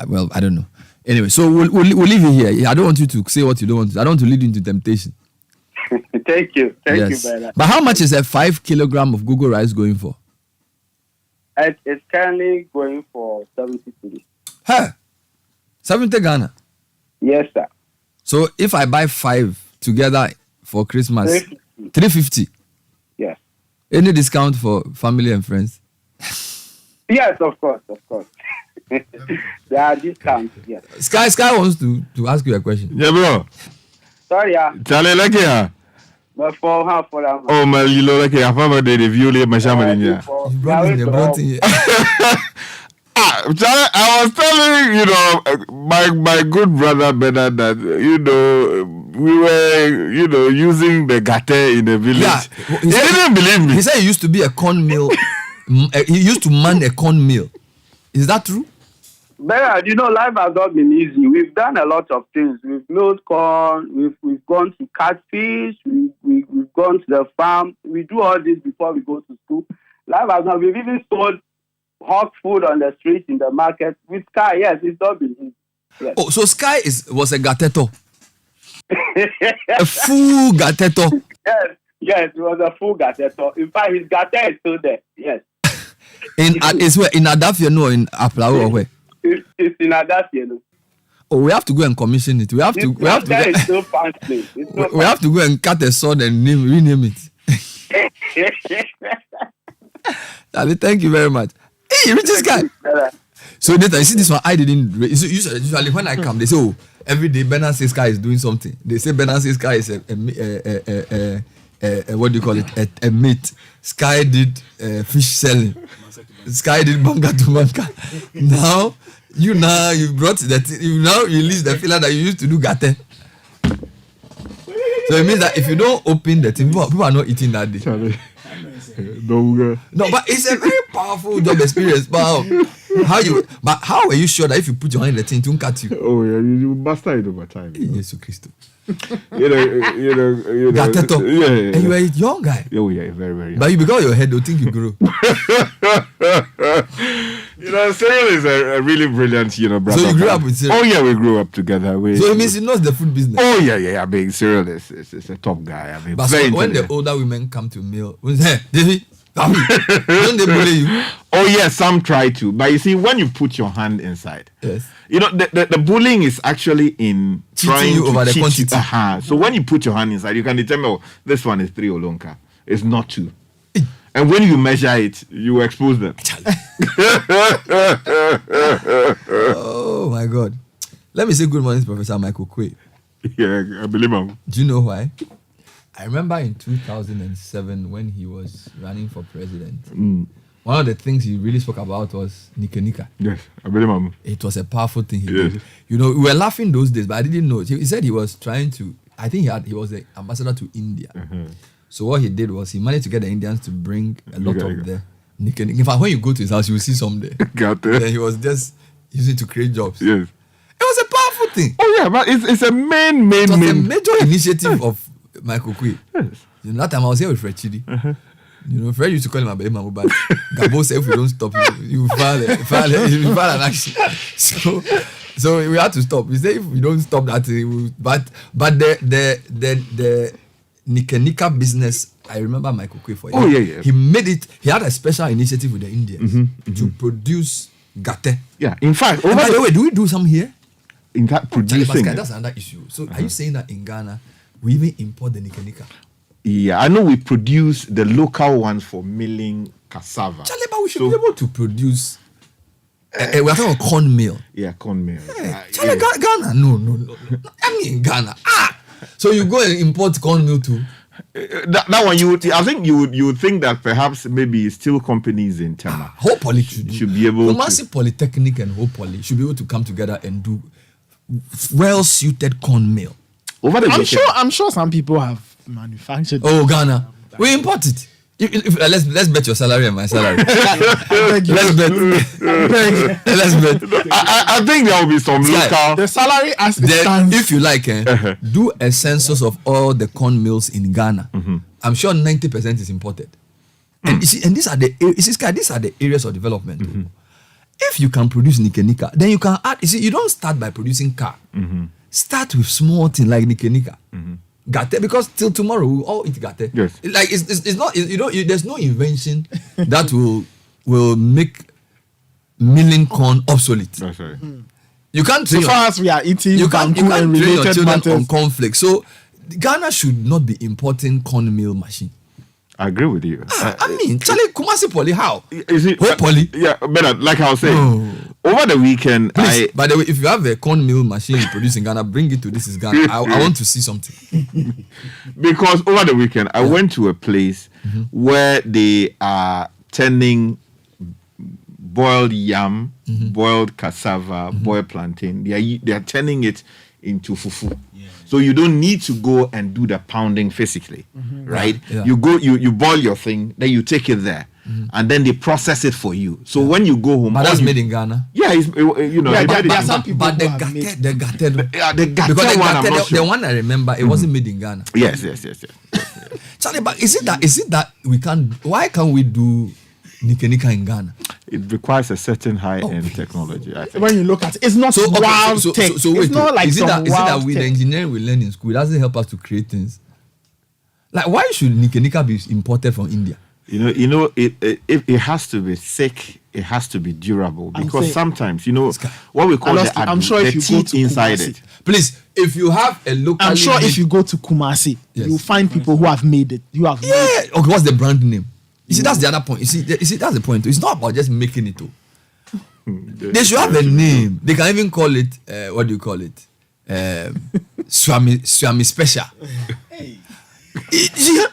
well, I don't know. Anyway, so we'll leave it here. I don't want you to say what you don't want to. I don't want to lead you into temptation. Thank you. Thank you very much. But how much is a 5 kilogram of Google rice going for? It's currently going for 70 cedis. Huh? 70 Ghana? Yes, sir. So if I buy 5 together for Christmas, 350. Yes. Any discount for family and friends? Yes, of course. There are discounts, yes. Sky wants to ask you a question. Yeah, bro. Sorry, yeah. Charlie, like ya. But for half for that. Oh, my, you know, like ya. I've never did a view late, my shaman. You brought in the broughton here. Charlie, I was telling my good brother Bernard that we were using the gate in the village. Yeah, he didn't believe me. He said he used to be a corn mill. He used to man a corn mill. Is that true? Bernard, life has not been easy. We've done a lot of things. We've milled corn. We've gone to catfish. We've gone to the farm. We do all this before we go to school. Life has not. We've even sold hot food on the streets in the market with Sky. Yes, it's not been easy. Yes. Oh, so Sky was a gateto. A full gateto. Yes, it was a full gateto. In fact, his gate is still there. Yes. It's where in Adafia, no, in Aplao or where? It's in Adafia, no. Oh, we have to go and commission it. We have to go and cut a sword and rename it. Charlie, thank you very much. Hey, Richard Sky. So Nathan, you see this one, I didn't. Usually when I come, they say, oh, every day Bernard says Sky is doing something. They say Bernard says Sky is what do you call it? A meat. Sky did fish selling. Sky did banka to banka. Now you brought that. You now release the filler that you used to do gate. So it means that if you don't open the thing, people are not eating that day. No, but it's a very powerful job experience. But how are you sure that if you put your hand in the thing, it won't cut you? Oh yeah, you master it over time. Jesus Christ. You know. Yeah. And you are a young guy. Oh yeah, very, very young. But you become your head, they'll think you grow. Cyril is a really brilliant, brother. So you grew up with Cyril? Oh yeah, we grew up together. So it means he knows the food business. Oh yeah. I mean, Cyril is a top guy. I mean, but so when the older women come to meal, hey, David, don't they bully you? Oh yeah, some try to. But you see, when you put your hand inside, yes. The bullying is actually in cheating you over the quantity. So when you put your hand inside, you can determine, this one is 3 Olonka. It's not 2. And when you measure it, you expose them. Oh my God. Let me say good morning to Professor Michael Quay. Yeah, I believe him. Do you know why? I remember in 2007 when he was running for president, one of the things he really spoke about was Nika. Yes, I believe him. It was a powerful thing he did. You know, we were laughing those days, but I didn't know. He said he was trying to, I think he was the ambassador to India. So what he did was he managed to get the Indians to bring a lot of the Nika. In fact, when you go to his house, you will see some there. Then he was just using it to create jobs. Yes. It was a powerful thing. Oh yeah, but it's a main. It was a major initiative of Michael Kwe. Yes. You know, that time I was here with Fred Chidi. You know, Fred used to call him a baby mama, but Gabo said if we don't stop, you file an action. So we had to stop. He said if we don't stop that, but the Nika business, I remember Michael Kwe for it. Oh yeah. He made it. He had a special initiative with the Indians to produce gate. Yeah, in fact, by the way, do we do some here? In fact, producing. That's another issue. So are you saying that in Ghana we even import the Nika? Yeah, I know we produce the local ones for milling cassava. Charlie, but we should be able to produce. We are talking about cornmeal. Yeah, cornmeal. Charlie, Ghana? No. I mean Ghana. So you go and import cornmeal too? That one I think you would think that perhaps maybe steel companies in Tema Hope Poly should be able. Kumasi Polytechnic and Hope Poly should be able to come together and do well-suited cornmeal. I'm sure some people have manufactured. Oh, Ghana, we import it. Let's bet your salary and my salary. Let's bet. I think there will be some local. The salary as it stands. If you like, do a census of all the corn mills in Ghana. I'm sure 90% is imported. And you see, and these are the areas of development. If you can produce Nika, then you can add. You see, you don't start by producing car. Start with small thing like Nika. Gate, because till tomorrow we'll all eat gate. Yes. Like it's not, there's no invention that will make milling corn obsolete. That's right. You can't train so far as we are eating, you can't train your children matters on cornflakes. So Ghana should not be importing corn mill machine. I agree with you. I mean, Charlie, Kumasi Poly, how? Is it Poly? Yeah, better. Like I was saying, over the weekend, please, by the way, if you have a corn mill machine produced in Ghana, bring it to This Is Ghana. I want to see something. Because over the weekend, I went to a place where they are turning boiled yam, boiled cassava, boiled plantain. They are turning it into fufu. So you don't need to go and do the pounding physically, right? Yeah. You go, you boil your thing, then you take it there, and then they process it for you. So when you go home, but that's made in Ghana. Yeah, there are some people. But the one I remember, it wasn't made in Ghana. Yes. Charlie, but is it that we can't? Why can't we do Nika in Ghana? It requires a certain high-end technology, I think. When you look at it, it's not wild tech. So wait, it's not like is it that with tech. the engineering we learn in school, it doesn't help us to create things? Like, why should Nika be imported from India? It has to be thick, it has to be durable, because sometimes, what we call the teeth inside it. Please, if you have a local, I'm sure if you go to Kumasi, you'll find people who have made it. Okay, what's the brand name? You see, that's the other point. You see, that's the point. It's not about just making it. They should have a name. They can even call it, what do you call it? Swami Special. You see,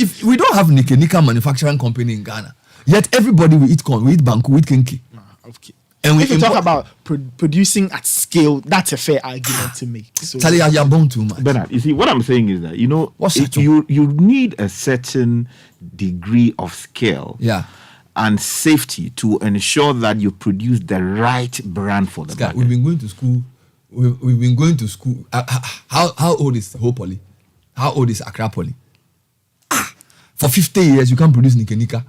if we don't have Nika manufacturing company in Ghana, yet everybody will eat corn, we eat banku, we eat kinki. Okay. And if you talk about producing at scale, that's a fair argument to make. So, Charlie, you're born too much. Bernard, you see, what I'm saying is that, you need a certain degree of scale and safety to ensure that you produce the right brand for the market. We've been going to school. We've been going to school. How old is Hope Poly? How old is Accra Poly? For 50 years, you can't produce Nika.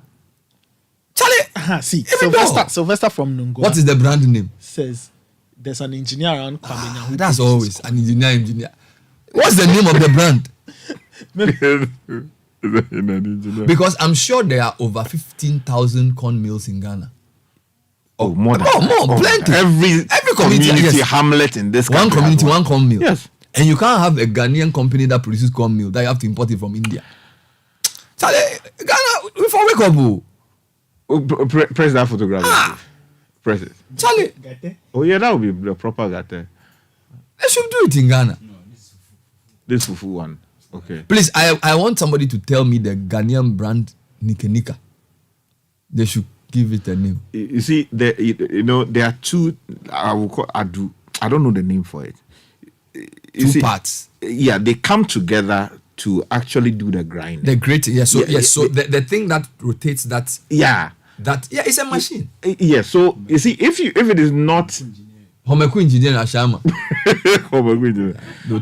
Charlie, see, Sylvester from Nungwa. What is the brand name? Says there's an engineer around Kwamenya. That's always an engineer. What's the name of the brand? Because I'm sure there are over 15,000 corn mills in Ghana. Oh, more plenty. Every community hamlet in this country. One community, one corn mill. Yes. And you can't have a Ghanaian company that produces corn meal that you have to import it from India. Charlie, Ghana, we for wake up. Press that photograph. Press it. Charlie. Oh yeah, that would be the proper gate. They should do it in Ghana. No, this fufu one. Okay. Please, I want somebody to tell me the Ghanaian brand Nika. They should give it a name. You see, there are two. I don't know the name for it. Two parts. Yeah, they come together to actually do the grinding. The grating. Yeah. So So the thing that rotates that. Yeah. It's a machine. Yeah. So you see, if it is not. Homeku engineer Ashama.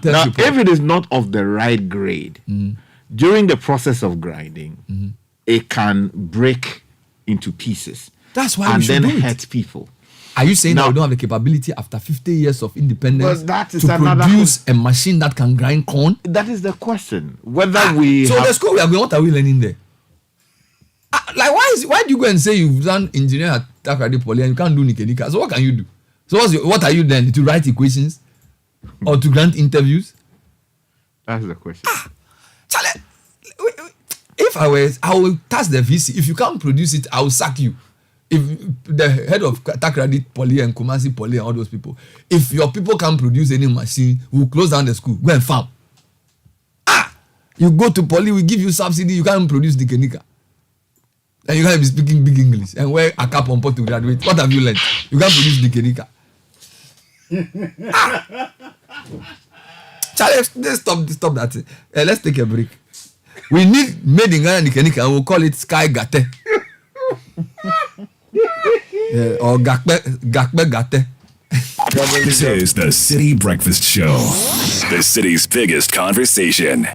Now, if it is not of the right grade, during the process of grinding, it can break into pieces. That's why and we should then do it. hurt people. Are you saying that we don't have the capability after 50 years of independence to produce a machine that can grind corn? That is the question. Whether we so the school we are going, what are we learning there? Like why do you go and say you've done engineering at Takrady Poly and you can't do Nika? So what can you do? So what are you then? To write equations or to grant interviews? That's the question. Charlie, if I will task the VC. If you can't produce it, I will sack you. If the head of Takrady Poly and Kumasi Poly and all those people, if your people can't produce any machine, we'll close down the school. Go and farm. You go to Poly, we give you subsidy, you can't produce the Nika. And you can't be speaking big English and wear a cap on pot to graduate. What have you learned? You can't produce the Nika. Charlie, let's stop that. Let's take a break. We need made in Ghana Nika and we'll call it Sky Gate. Or Gakbe Gate. This is the Citi Breakfast Show, the city's biggest conversation.